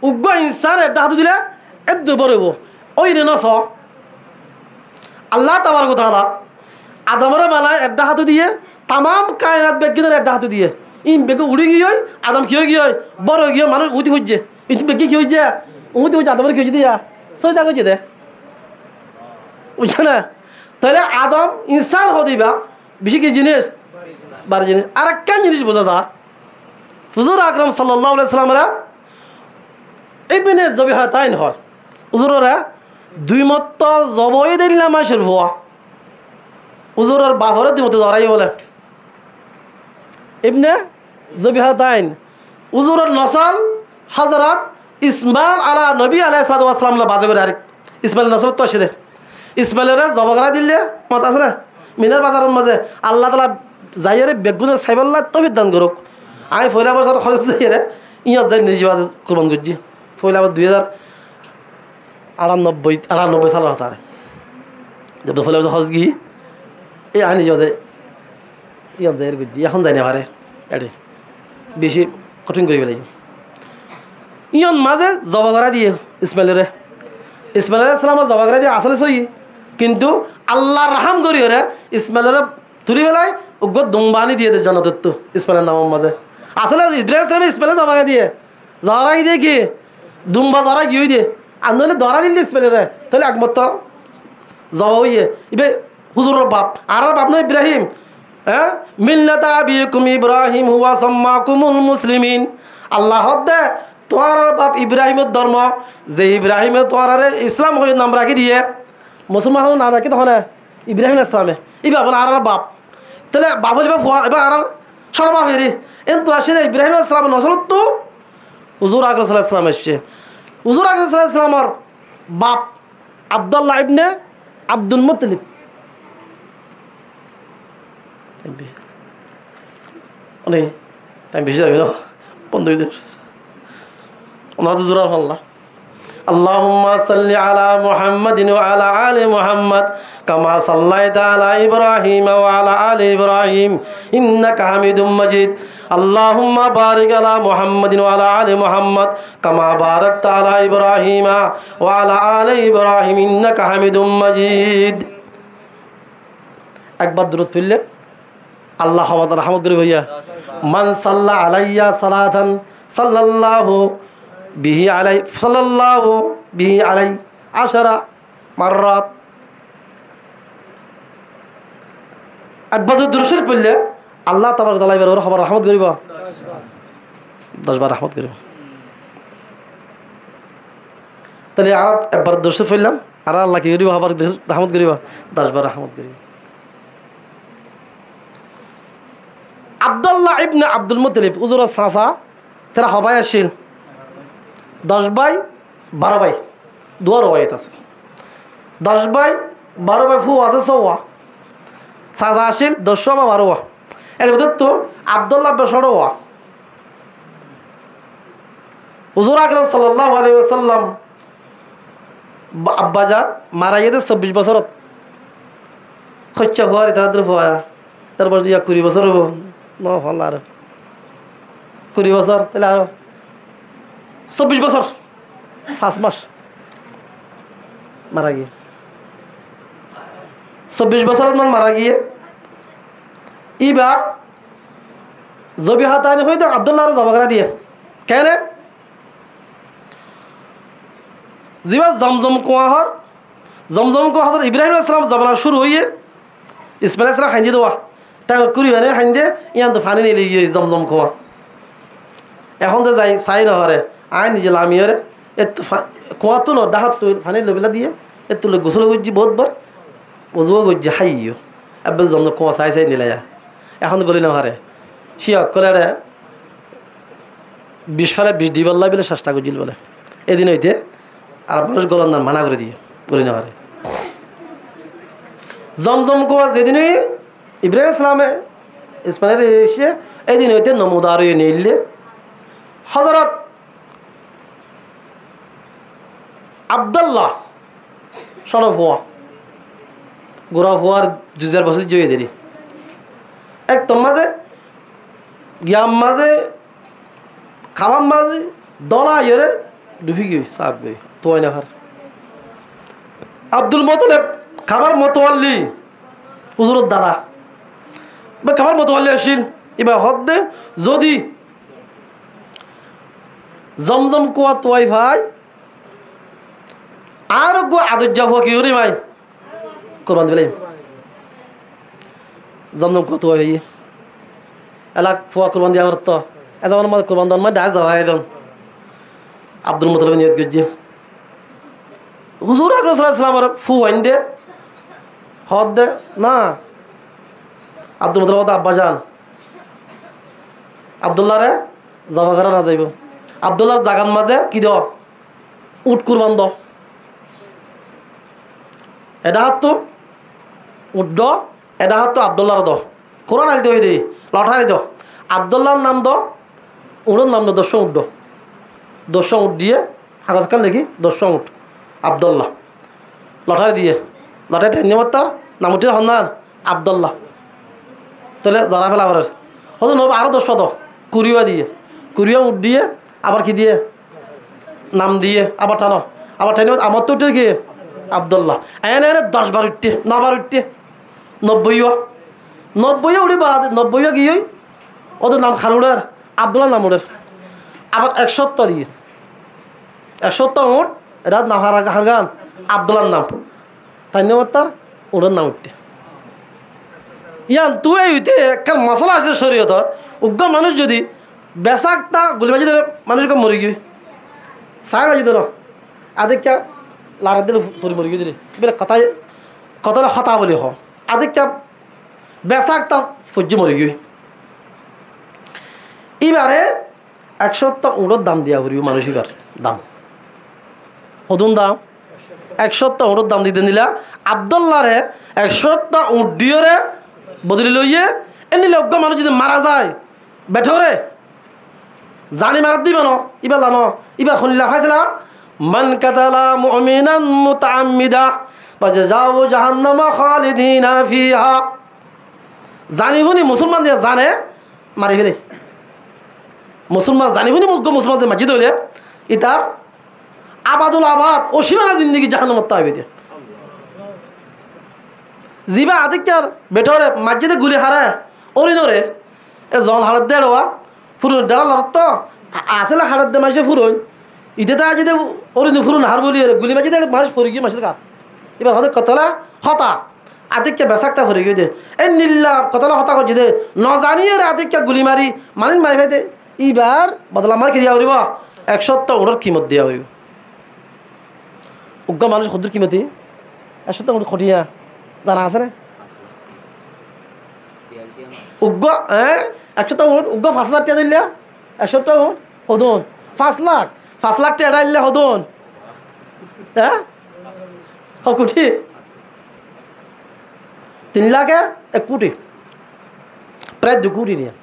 উগ্র ইনসান এড্ডা হাত দিলে এদ্দুর বড় হইব। ওই রে নস আল্লাহ তাবারক ওয়া তাআলা আদমরে বানায় এড্ডা হাত দিয়ে, তামাম কায়নাত বেগিনের এড্ডা হাত দিয়ে ইন বেগে উড়ি গিয়ে আদম কি হয়ে গিয়ে বড় হয়ে গিয়ে মানুষ উঠি হচ্ছে, ইন বেগে কি হয়েছে উঠি হচ্ছে, আদমের কি হয়েছে দিয়া সই দেখা হচ্ছে দে বুঝছে না। তাহলে আদম ইনসান হদিবা বেশি কি জিনিস বারো জিনিস। আর একটা জিনিস বোঝা যায়, হুজুর আকরাম সাল্লাল্লাহু আলাইহি সাল্লামরা ইবনে জবিহাতাইন হয়, হুজুররা 2 মত জবই দিল না মাসের হওয়া, হুজুরের বাপরে 2 মত জরাই বলে ইবনে জবিহাতাইন। হুজুরের নসল হযরত ইসমাইল আলা নবী আলাইহিস সালাতু ওয়াস সালাম লা বাজে করে আরেক ইসমাইল নসল তো আসে দে, ইসমাইলের জবগরা দিলে মত আছে না মিনার বাজারের মাঝে আল্লাহ তাআলা যাইরে বেগুনের সাইবাল্লাহ তৌফিক দান করুক। আমি পয়লা বছর খরচ যাইরে ইয়া যাই নিজে বাজে কুরবান করছি পয়লা 2098 সাল হতারে জব পয়লা বছর খরচ গিয়ে এই আনি যাবে ইয়া যাই করছি, এখন যাই না পারে এডে বেশি কঠিন করে ফেলাই। ইয়ন মাঝে জবগরা দিয়ে ইসমাইলের সালামের জবগরা দিয়ে আসলে সই, কিন্তু আল্লাহ রাহাম করি ওরে ইসমাইলের তুলি বেলায় উগ্র দুম্বানি দিয়ে দেয় জানাত তো ইসমাইলের নামের মাঝে আসলে ইব্রাহিম সালামে ইসমাইলের জবগরা দিয়ে জহরাই দিয়ে কি দুম্বা জহরা গিয়ে দিয়ে আর নইলে ধরা দিল ইসমাইলের, তাহলে একমত জবা হইয়ে ইবে হুজুরের বাপ আর বাপ নয় ইব্রাহিম। হ্যাঁ, মিল্লাতা আবিকুম ইব্রাহিম হুয়া সাম্মাকুমুল মুসলিমিন। আল্লাহ দে তোমার বাপ ইব্রাহিমের ধর্ম, যে ইব্রাহিমে তোমার ইসলাম হয়ে নাম রাখি দিয়ে মুসলমান নাম রাখি তখন ইব্রাহিম ইসলামে ইবা বলে আর বাপ, তাহলে বাপ হলে এবার আর সরবাপ হেরি কিন্তু আসে ইব্রাহিম ইসলাম নসরত তো হুজুর আকরাম সাল্লাল্লাহু আলাইহি ওয়াসাল্লাম এসছে। হুজুর আকরাম সাল্লাল্লাহু আলাইহি ওয়াসাল্লামের বাপ আব্দুল্লাহ ইবনে আব্দুল মুত্তালিব। অনেক টাইম বেশি যাবে না 15 দিন ওনার তো জোরার আল্লাহ। আল্লাহুম্মা সাল্লি আলা মুহাম্মাদিন ওয়া আলা আলি মুহাম্মাদ কামা সাল্লাইতা আলা ইব্রাহিম ওয়া আলা আলি ইব্রাহিম ইন্নাকা হামিদুম মাজিদ। আল্লাহুম্মা বারিক আলা মুহাম্মাদিন ওয়া আলা আলি মুহাম্মাদ কামা বারাকতা আলা ইব্রাহিম ওয়া আলা আলি ইব্রাহিম ইন্নাকা হামিদুম মাজিদ। একবার দরুদ পড়লে আল্লাহ আমাদের রহমত করে ভাইয়া মান সাল্লা আলাইয়া সালাতান সাল্লাল্লাহু বিহি আলাই 10 মাররাত। একবার দুরূদ শরীফ পড়লে আল্লাহ তাবারক তাআলা এবার ওর রহমত করিব 10 বার রহমত করিব। তাহলে আর একবার দুরূদ শরীফ পড়লাম আর আল্লাহ কি করিব আবার রহমত করিব 10 বার রহমত করিব। আব্দুল্লাহ ইবনে আব্দুল মুত্তালিব হুজুরের চাচা তারা হবাই আসছিল 10 ভাই 12 ভাই দুয়ার ওয়াইত আছে 10 ভাই 12 ভাই ফু আছে 6 চাচা আসছিল 10 বা 12 এর ভিতর তো আব্দুল্লাহ বেশড় ওয়া হুজুর আকরাম সাল্লাল্লাহু আলাইহি ওয়াসাল্লাম আব্বাজান মারা গেছে 24 বছরত খচ্চা হওয়ার তাদের হওয়া তারপর 20 বছর হবো ন হল আর 20 বছর তাহলে আরো 24 বছর 5 মাস মারা গিয়ে 24 বছরের মান মারা গিয়ে ইবার জবি হাতানি হইতো আব্দুল্লাহ জবাগরা দিয়ে কেন জিবা জমজম কুয়াহর ইব্রাহিম আসসালাম জমানা শুরু হইয়ে ইসমাইল আসসালাম হাইন্দি দেওয়া তাই কুড়ি মানে হাইন্দে ইয়ান তো ফানি নিয়ে গিয়ে জমজম কুয়া এখন তো যাই চাই নহরে আয় নিজে লামিয়রে এত কুয়া তো ডাহাত তো ফানি লবিলা দিয়ে এত গোসল করছি বহুতবার ওজুও করছি হাইও এবার জমজম কুয়া চাই নিলে এখন গলি নহরে সি অকলে 20 ফেলে 20 দিবল্লা বলে চেষ্টা করছিল বলে এদিন হইতে আর মানুষ গলার নাম মানা করে দিয়ে গলি নহরে জমজম কুয়া যেদিনই ইব্রাহিম ইসলামে ইসমাইল এসে এই দিন হইতে নমুদার নিলে হজরত আব্দুল্লাহ সনফ হওয়া গোড়া হওয়ার 2000 বছর জয়ে দেরি একদম মাঝে গিয়াম মাঝে খাবার মাঝে দলা ইয়ে ডুবি গিয়ে চাপ গই তো নাহার আব্দুল মোতালেব খাবার মতোয়াল্লি হুজুরের দাদা বা খাবার মতোয়াল্লি আসিল এবার হদ্দে যদি জমজম কুয়া তোয়াই ভাই আর গো আদর্য হওয়া কি রে ভাই কোরবান দিলে জমজম কুয়া তোয়াই ভাই এলাক ফুয়া কোরবান দিয়া আমার তো এজন আমার কোরবান দন মানে দাজ ধরা এজন আব্দুল মোতালেব নিয়ত করছে হুজুর আকরাম সাল্লাল্লাহু আলাইহি ওয়াসাল্লাম ফু আইন দে হদ দে না আব্দুল মোতালেব আব্বা জান আব্দুল্লাহ রে জবা করা না যাইব আব্দুল্লাহর জাগান মাঝে কি দ উট কুরবান দ এটা হাত তো উট দ এটা হাত তো আব্দুল্লাহর দ কোরআন আইতে হই দেই লঠাই দ আব্দুল্লাহর নাম দ উড়োর নাম দ 10 উট দ 10 উট দিয়ে কাগজ কাল দেখি 10 উট আব্দুল্লাহ লঠাই দিয়ে লঠাই টেনে তার নাম উঠে হন্নার আব্দুল্লাহ তাহলে জরা ফেলা আমার হতো নব আরো 10 দ কুড়িয়া দিয়ে কুড়িয়া উঠ দিয়ে আবার কি দিয়ে নাম দিয়ে আবার টানো আবার টেনে আমার তো উঠে গিয়ে আব্দুল্লাহ এনে 10 বার উঠতে 9 বার উঠতে 90 উড়ি বাদ 90 গিয়ে ওদের নাম খারুড়ের আব্দুল্লাহ নাম উড়ের আবার 170 দিয়ে 170 উঠ এটা নাম হারগান আব্দুল্লাহর নাম তাই নিয়ে তার ওদের নাম উঠতে ইয়ান তুই হইতে কাল মশলা আছে শরীয়তর উগ্র মানুষ যদি বেসাকটা গুলিবাজি দিলে মানুষকে মরি গিয়ে চাই বাজি দিল আদিকা লারা দিলে পরি মরি গিয়ে দিলে বেলে কথায় কথাটা হতা বলি হ আদিকা বেসাকটা ফজ্জি মরি গিয়ে এবারে 170 উঁড়োর দাম দিয়া করিব মানুষ এবার দাম হদুন দাম 170 উঁড়োর দাম দিতে নিলা আব্দুল্লাহরে 170 উঁট দিয়রে বদলি লইয়ে এমনি লজ্ঞ মানুষ যদি মারা যায় বেঠরে জানি মারাত দিব ন ইবার লানো ইবার শুনিলা ফাইছিলা মান কাতালা মুমিনান মুতাআম্মিদা ফাজাজাউ জাহান্নাম খালিদিনা ফিহা জানি শুনি মুসলমান দিয়ে জানে মারি ফেলে মুসলমান জানি শুনি মুসলমানদের মাঝে ধরে ইতার আবাদুল আবাদ অসীমানা জিন্দগি জাহান্নামত তাইবে দিয়ে জিবা আদিকার বেটরে মাঝে গুলি হারে অরিনরে এ জল হাড়ত দেওয়া ফুরুন দেড়া লড়ত তো আসলে হাড়ত দে মাসে ফুরুন ইতে তা যদি অরিন ফুরুন হার বলি গুলি মাঝে মানুষ ফুরি গিয়ে মাসের গাত এবার হতে কতলা হতা আদিককে বেসাকটা ফুরি গিয়ে দে এই নীল্লা কতলা হতা করছি দে ন জানিয়ে আদিককে গুলি মারি মানিন মাই ভাই দে এইবার বদলা আমার কি দিয়া হরিব 170 উড়োর কিমত দিয়া হরিব উগ্র মানুষ সদুর কিমতি 170 উড় খটিয়া জানা আছে রে উগ্র 170 উঠ উগ্র 5 লাখ টাকা দিলে 170 উঠ হদুন 5 লাখ টাকা দিলে হদুন হ্যাঁ কোটি 3 লাখে 1 কোটি প্রায় 2 কোটি নিয়ে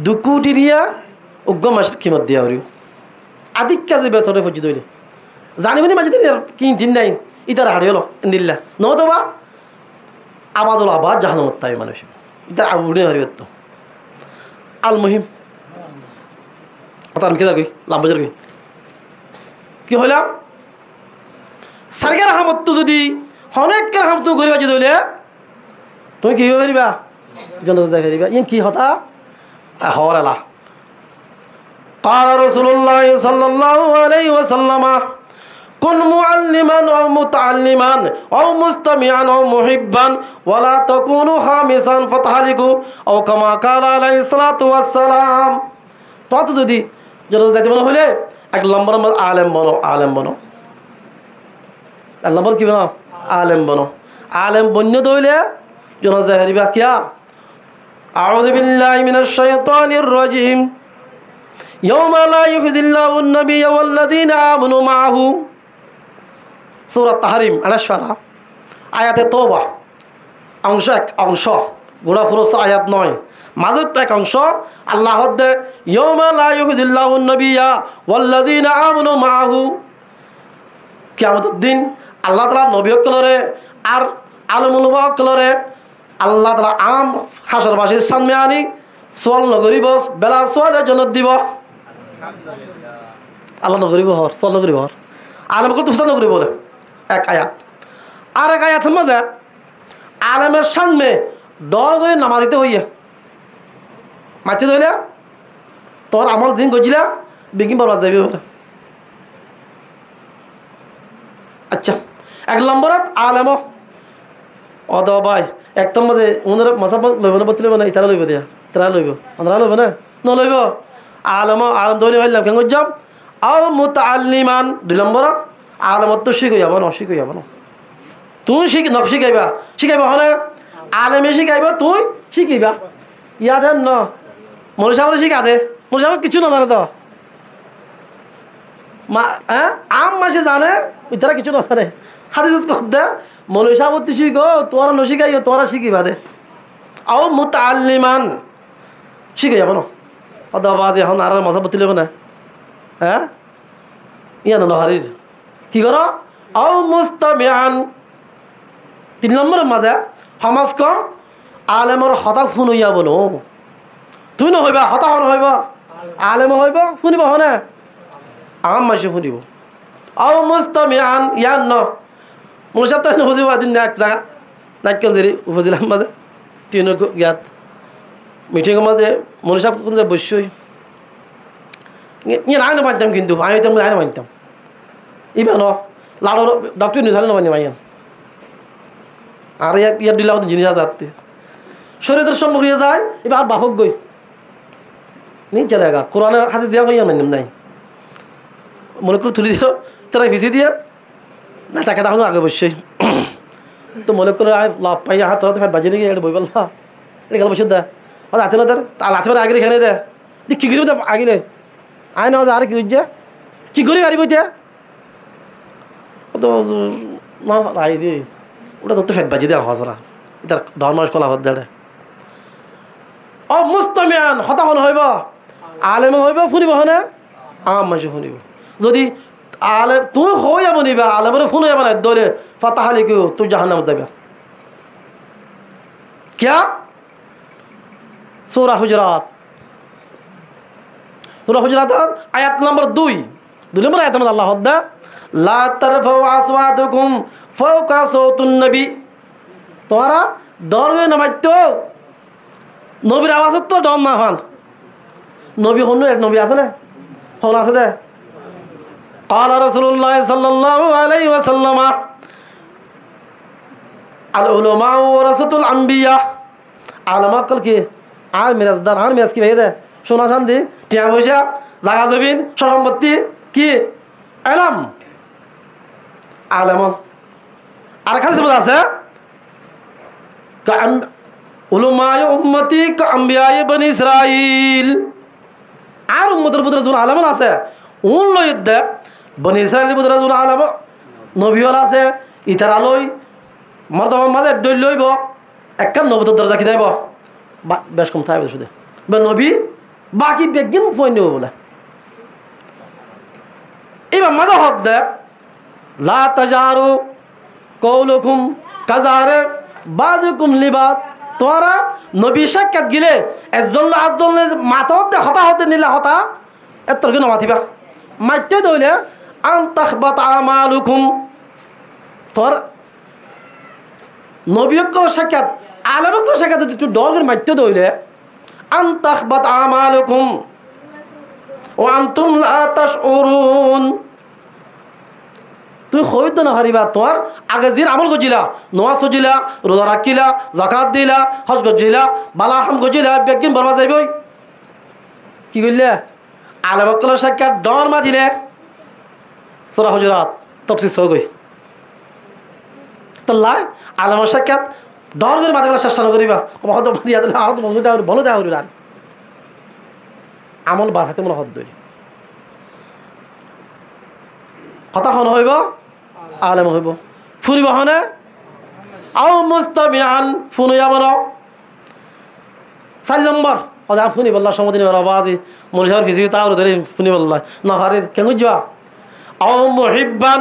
2 কোটি নিয়ে উগ্র মাসের কিমত দিয়া হরিও আদিক কাজে বেতরে ফজি দইলে জানিবনি মাঝে দিন কি দিন নাই ইতার হাড়ি হলো নিল্লা নতবা আবাদুল আবাদ জাহান্নামত তাই মানুষ ইতার আবুড়ে হারিয়ত তো আল মুহিম কথা আমি কেদা কই লাম্বাজার কই কি হইলাম সারিকার হামত তো যদি অনেকের হাম তুমি করিবা যদি হইলে তুমি কি হয়ে পারিবা জনতা যাই পারিবা ইন কি হতা হওয়ার এলা قال رسول الله صلى الله عليه وسلم كن معلما أو متعلما أو مستمعا أو محبا ولا تكونوا خامسا فتهلكوا أو كما قال عليه الصلاة والسلام তো যদি জনতা যাইতে মনে হলে এক নম্বর আলেম বনো এক নম্বর কি বনো আলেম বন্য দইলে জনতা যাই পারিবা কিয়া আউযু বিল্লাহি মিনাশ শাইতানির রাজিম يوم لا يخزي الله النبي والذين آمنوا معه সূরা তাহরিম 28 আয়াতে তওবা অংশ গোড়া ফুরস আয়াত নয় মাঝের তো এক অংশ আল্লাহ দে ইয়াউমা লা ইউযিল্লাহু নবিয়্যা ওয়াল্লাযীনা আমানু মাআহু কিয়ামতের দিন আল্লাহ তাআলা নবীসকলরে আর আলেমুল ওয়াকলরে আল্লাহ তাআলা আম হাসরবাসীর সামনে আনি সোয়াল নগরিব বেলা সোয়ালের জন্য দিব আল্লাহ নগরিব হর সোয়াল নগরিব হর আলেম কত ফুসাল নগরিব বলে এক আয়াত আর এক আয়াতের মাঝে আলেমের সামনে ডর করে নামাজ দিতে হইয়া মাতি ধরলে তোর আমল দিন গজিলা বিকিম বরবাদ যাবি বলে আচ্ছা এক নম্বরত আলেম অদ ভাই একদম মধ্যে ওনারা মাসাব লইব না বতলিব না ইতারা লইব দিয়া তারা লইব আমরা লইব না নলইব আলেম ধরে ভাইলাম কেন যাম আও মুতাআল্লিমান 2 নম্বরত আলেমত তো শিখই যাব না তুই শিখাইবা হলে আলেমে শিখাইবা তুই শিখিবা ইয়াদ ন মৌলী সাহেব শিখা দে মৌলী সাহেব কিছু না জানে তো আম মাসে জানে ইতারা কিছু না জানে হাদিসত কর দে মৌলী সাহেব তুই শিখো তোরা নশিখাই তোরা শিখিবা দে আও মুতাআল্লিমান শিখে যাব না অদাবাজ এখন আর মজা বতি লব না হ্যাঁ ইয়া নহরির কি কর আও মুস্তামিআন 3 নম্বরের মাঝে সমাজ কম আলেমর হতা শুনইয়া বলো তুই নহইবা হতা নহইবা আলেম হইব শুনিব হনে আম মাসে শুনিব আও মুস্তামিআন ইয়ান ন মুসাব তাই নবুজিব দিন এক জায়গা নাক্য দেরি উপজেলার মাঝে তিন জ্ঞাত মিটিংয়ের মাঝে মনীষা কোন বসই ইয়ে আইন মানতাম কিন্তু আমি আইন মানতাম ইবা ন লাড়োর ডক্টর নিয়ে না মানি মাইয়ান আর ইয়ার দিলা জিনিস যাতে শরীরের সম্মুখ হয়ে যায় এবার বাপক গই নি চলেগা কোরআনে হাদিস দিয়া হইয়া মানিম নাই মনে করে তুলি দিল তারা ভিসি দিয়ে না তাকে তখন আগে বসই তো মনে করে লাভ পাই হাত তোরা ফেট বাজিয়ে গিয়ে বই বললা এটা গেল বসে দে হাতে না তার লাথি মানে আগে খেলে দে কি করি আগিলে আয় না আর কি বুঝছে কি করি পারিব এতিয়া তো না আই দি ওটা তো ফেট বাজিয়ে দেওয়া হজরা এটার ধর্মাস কলা হত দেড়ে মুস্তামিয়ান হতাহন হইব আলেম হইব শুনিব হনে আম মাসে শুনিব যদি আলে তুই হয়ে যাব নিবা আলেমরে ফোন যাব না দলে ফাতাহালি কেউ তুই জাহান্নামে যাবে क्या सूरा हुजरात आयत नंबर 2 नंबर आयत में अल्लाह हद्दा ला तरफउ अस्वातुकुम फौका सौतुन नबी तुम्हारा डर गए नमाइतो नबीर आवाज तो डर ना फान नबी हनु एक नबी আছে না ফোন আছে দে قال رسول الله صلى الله عليه وسلم العلماء ورثة الأنبياء আলেমা কল কি আর মিরাজদার আর মিরাজ কি ভাই দে সোনা চাঁদি টিয়া পয়সা জায়গা জমিন সম্পত্তি কি এলাম আলেম আর খালি আছে উলমায়ে উম্মতি কা আম্বিয়ায়ে বনি ইসরাইল আর উম্মতের ভিতরে যখন আলেম আছে উন লই দে বনি ইসরাইলের ভিতরে যখন আলেম নবী হল আছে ইতারা লই মর্তবা মাঝে ডই লইব একটা নবীর দরজা কি যাইব বেশ কম থাকবে শুধু নবী বাকি বেগিন ফোন নেব বলে এবার মাঝে হদ দে লা তাজারু কৌলুকুম কাজারে বাদুকুম লিবাস তোরা নবী সাক্ষাৎ গিলে একজন আজজন মাথা হতে হতা হতে নিলে হতা এত কি নমাথিবা মাইতে দইলে আন তাহবাত আমালুকুম, তোর নবীকর সাক্ষাৎ আলেমকর সাক্ষাৎ একটু ডর করে মারতে দইলে আন তাহবাত আমালুকুম ওয়া আনতুম লা তাশউরুন, তুই হইতো না হারিবা তোমার আগে যে আমল করছিলা, নামাজ পড়ছিলা, রোজা রাখিলা, যাকাত দিলা, হজ করছিলা, বালা হাম করছিলা, বেকিন বরবাদ যাইবই। কি করলে আলেমকর সাক্ষাৎ ডর মাজিলে সূরা হুজুরাত তাফসীর হয়ে গই তাল্লাই আলেমর সাক্ষাৎ ডর করে মাঝে বেলা চেষ্টা করিবা হয়তো মারিয়া দিলে আরো ভালো দেওয়া হইল আর আমল বাঁধাতে মনে হত দই কথা হন হইব আলেম হইব ফুরিব হনে আও মুস্তামিআন ফুনুয়া বলো 4 নম্বর ওদা ফুনি বল্লা সমদিন রবাদি মনিশার ফিজি তাও ধরে ফুনি বল্লা না হারের কেন যা আও মুহিব্বান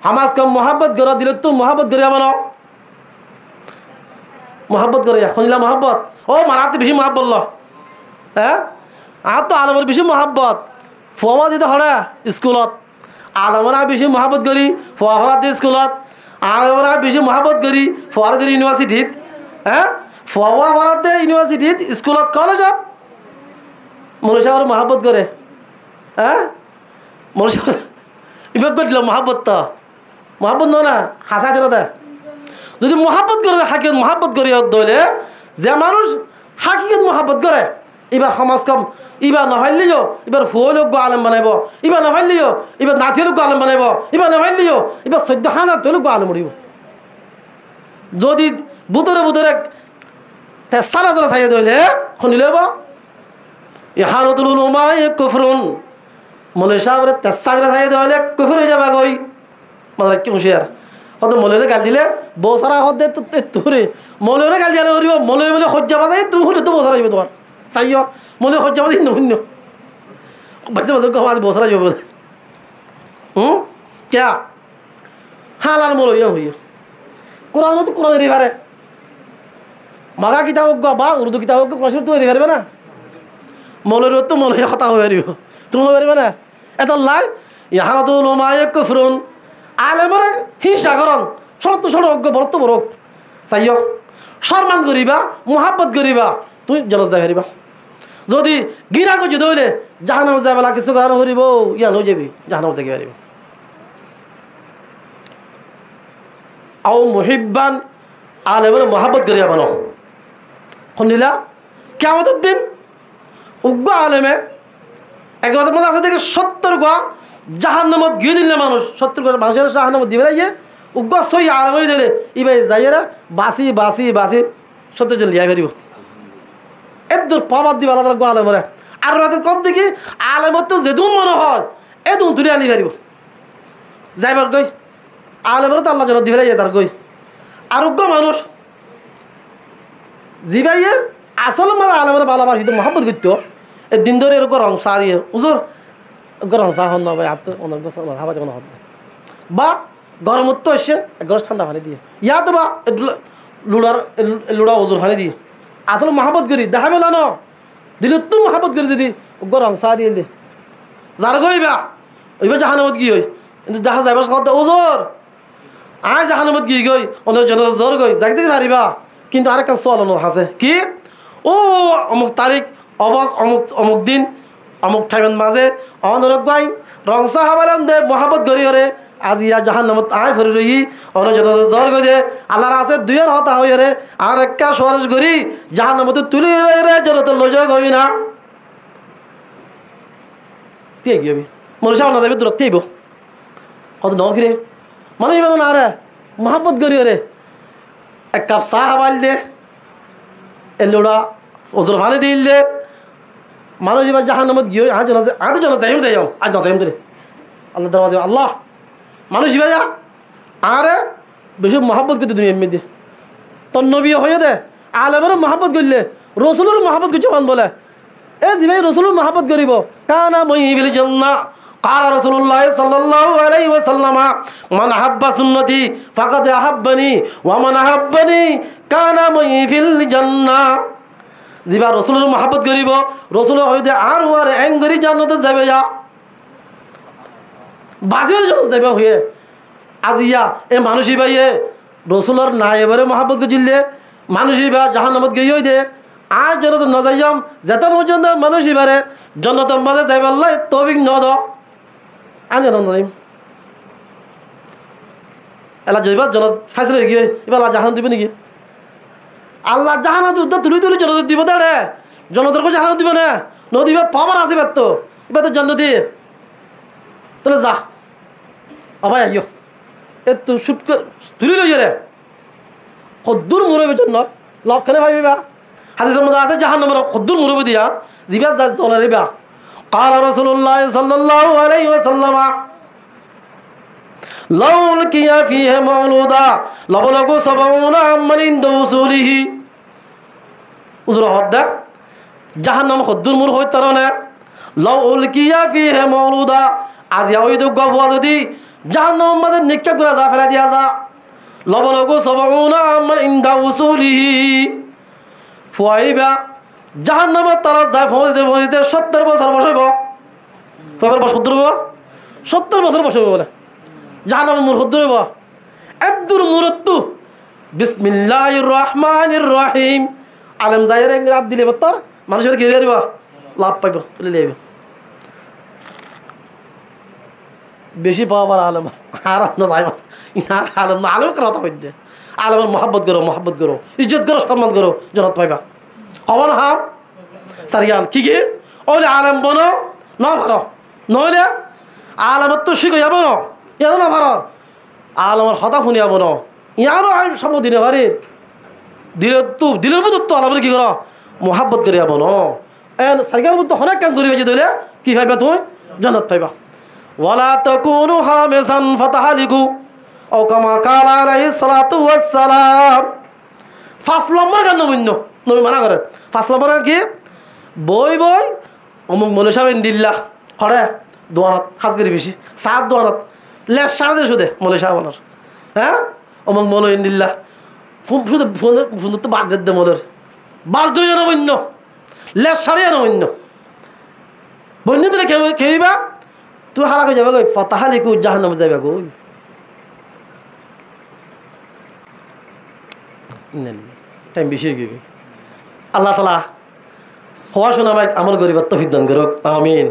হামাস কা মোহাব্বত করা দিলে তো মোহাব্বত করিয়া বানো মোহাব্বত করিয়া শুনিলা মোহাব্বত ও মারাতে বেশি মোহাব্বত ল হ্যাঁ আর তো আলমের বেশি মোহাব্বত ফুয়া দিতে হরে স্কুলত আলমরা বেশি মোহাব্বত করি ফুয়া হরাতে স্কুলত আলমরা বেশি মোহাব্বত করি ফুয়ারাদের ইউনিভার্সিটিত হ্যাঁ ফুয়া হরাতে ইউনিভার্সিটিত স্কুলত কলেজত মনুষ্যর মোহাব্বত করে হ্যাঁ মনুষ্য ইবাদ করে দিল মোহাব্বত তো মোহাব্বত নয় না হাসা দিল দে যদি মোহাব্বত করে হাকিকত মোহাব্বত করি দইলে যে মানুষ হাকিকত মোহাব্বত করে এবার সমাজ কম এবার নহলিও এবার ফুয় লোক আলম বানাইব এবার নহলিও এবার নাথিও লোক আলম বানাইব এবার নহলিও এবার 14 হাজার লোক আলম মরিব যদি বুতরে বুতরে সারা সারা চাই দইলে শুনিলে ইহানতুল উলামা কুফরুন মৌলভী সাহেবের তেসাগরে চাই দইলে কুফর হয়ে যাবে গই মানে কি হুঁশিয়ার হয়তো মৌলভীরে গাল দিলে বউ সারা হতে তোরে মৌলভীরে গাল দিয়া করিব মৌলভী বলে সজ্জা বাজাই তুমি শুনে তো বউ সারা যাবে তোমার চাইও মৌলভী সজ্জা বাজাই শূন্য বাড়িতে বাজার আজ বউ সারা যাবে বলে ক্যা হালার মৌলভী হইয়া কোরআন তো কোরআন এরি পারে মাগা কিতাব হোক বা উর্দু কিতাব হোক কোরআন তো এরি পারবে না মৌলভী তো মৌলভী কথা হয়ে পারিব তুমি হয়ে পারবে না এত লাই ইহানতুল উলামা কুফরুন আলেমরে হিংসা করন শরত সড়ক বরত বরক চাইও সম্মান করিবা মোহাব্বত করিবা তুই জনজ যাই পারিবা যদি গিরা করছি দৌলে জাহানাম যাবেলা কিছু কারণ হরিব ইয়ান হয়ে যাবি জাহানাম যাই পারিব আও মুহিব্বান আলেমরে মোহাব্বত করিয়া বানো শুনিলা কিয়ামতের দিন উগ্র আলেমে এগারোটার মধ্যে আছে দেখে 70 গোয়া জাহান্নামত গিয়ে দিলে মানুষ 70 গোয়া মানুষের জাহান্নামত দিবে যাইয়ে উগ্র সই আলমই দিলে ইবাই যাইয়েরা বাসি বাসি বাসি 70 জন লিয়া ফেরিব এদূর পাবার দিবে আলাদা গো আলমরে আর কত দেখি আলমত তো যেদু মনে হয় এদু তুলে আনি ফেরিব যাইবার গই আলমরে তো আল্লাহ জন দিবে যাই তার গই আর উগ্র মানুষ জিবাইয়ে আসল মানে আলমরে ভালোবাসি তো মোহাম্মত করতো এই দিন ধরে এরকম রং চা দিয়ে উজুর গরম চা হন না ভাই হাত অনেক বছর হাবা যেমন হত বা গরম তো এসে গরম ঠান্ডা পানি দিয়ে ইয়াতো বা লুড়া উজুর পানি দিয়ে আসলে মহাবত করি দেখাবে না দিলে তো মহাবত করি যদি গরম চা দিয়ে দে যার গইবা ওইবার জাহানামত কি হই কিন্তু দেখা যাইবার কথা ওজোর আয় জাহানামত কি গই অনেক জন জোর গই যাকে দেখে হারিবা কিন্তু আরেকটা সোয়াল আছে কি ও অমুক তারিখ অমুক অমুক দিন অমুক টাইমের মাঝে অনরক গাই রংসা হাবালাম দে মহাবত গড়ি হরে আজ ইয়া জাহান্নামত আয় ফরি রহি অনেক জন জোর গই দে আল্লাহর আছে দুইয়ের হতা হই রে আর একটা সরস গড়ি জাহান্নামত তুলি রে জনত লজয় গই না তে গিবি মনুষ্য না দেবে দূর তেইব কত নখিরে মানুষ মানে না রে মহাবত গড়ি হরে এক কাপ চা হাবাল দে এলোড়া ওজোর ভালো দিল দে মানুষ এবার জাহান্নামত গিয়ে আজ জন যাই যাই আজ না যাই করে আল্লাহ দরওয়াজা আল্লাহ মানুষ এবার যা আরে বেশি মহাব্বত করতে দুনিয়া এমনি দিয়ে তোর নবী হয়ে দে আলেমেরও মহাব্বত করলে রসুলের মহাব্বত করছে মান বলে এ দিবাই রসুলের মহাব্বত করিব কানা মই বিল জান্নাহ قال رسول الله صلى الله عليه وسلم من أحب سنتي فقد أحبني ومن أحبني كان معي في الجنة যিবা রসুলের মহাব্বত করিব রসুলের হইতে আর হুয়ার এঙ্গরি জান্নাতে যাবে যা বাজি বাজি জনত যাইবা হয়ে আজিয়া এ মানুষই ভাইয়ে রসুলর নাই এবারে মহাব্বত গজিলে মানুষই বা জাহান নামত গিয়ে দে আর জনত ন যাইম যেত পর্যন্ত মানুষই বারে জনতর মাঝে যাইবার তবিক ন দ আন জন নাইম এলা যাইবার জনত ফাইসলে হয়ে গিয়ে এবার জাহান দিবে নাকি আল্লাহ জাহানাত উদ্ধার তুলি তুলি জনত দিব দে জনতর কোনো জাহানাত দিব না নদীবা পাবার আছে এবার তো জন্ম দিয়ে তাহলে যা আবাই আইয় এ তো শুট তুলি লই রে কদ্দুর মুরবের জন্য লক্ষণে ভাবিবা হাদিসের মধ্যে আছে জাহান্নামের কদ্দুর মুরবে দিয়া জিবা যা চলে রেবা قال رسول الله صلى الله عليه وسلم لو القي فيه مولودا لبلغ 70 عمن عند وصوله উজুর হদ্দা জাহান্নাম কদ্দুর মুর হই তারনে লও উলকিয়া ফিহি মাউলুদা আজ ওই তো গবুয়া যদি জাহান্নাম মাঝে নিক্ষেপ করে যা ফেলা দিয়া যা লবলগো 70 আমান ইনদা উসুলিহি ফুয়াইবা জাহান্নামের তারা যায় ফৌজিতে 70 বছর বসইব কয়বার বছর ধরব 70 বছর বসইব বলে জাহান্নামের মুর কদ্দুর হইব এদ্দুর মুরত্তু বিসমিল্লাহির রহমানির রহিম আলেম যায়ের রাত দিলে বত্তর মানুষের কি হইব লাভ পাইব তুলে লইব বেশি পাওয়ার আলম আর না যাইব ইনার আলম না আলম কথা হইতে আলমের মহব্বত করো ইজ্জত করো সম্মান করো জনত পাইবা হবন হাম সারিয়ান কি ওইলে আলম বনো ন ভার নইলে আলমত তো শিখ যাব ন ইয়ার না ভার আলমের হতা শুনিয়া বন ইয়ারও আইন সম দিনে ভারির দিলের মতো তো আলমের কি করো মহাব্বত করিয়া বন এন সারিয়ার মতো অনেক কাম করিবে যে দইলে কি পাইবা তুমি জনত পাইবা ওয়ালা তাকুনু হামিসান ফাতাহালিকু ও কামা কালা আলাইহিস সালাতু ওয়াস সালাম 5 নম্বর গান নবী মানা করে 5 নম্বর কি বই অমুক মৌলভী সাহেব ইন্দিল্লাহ হরে দোয়ানত হাজগরি বেশি 7 দোয়ানত লেস সারা দে শুধু মৌলভী সাহেব বলার হ্যাঁ অমুক মৌলভী ইন্দিল্লাহ শুধু ফোন তো বাদ দে মৌলের বাস দুই জন বন্য লেস সারিয়ে বন্য বন্য দিলে খেইবা তুই হারা করে যাবে গই ফতাহালিকু জাহান্নামে যাবে গই টাইম বেশি হয়ে গেবে আল্লাহ তাআলা হওয়া শোনা আমায় আমল করিবার তৌফিক দান করুক আমিন।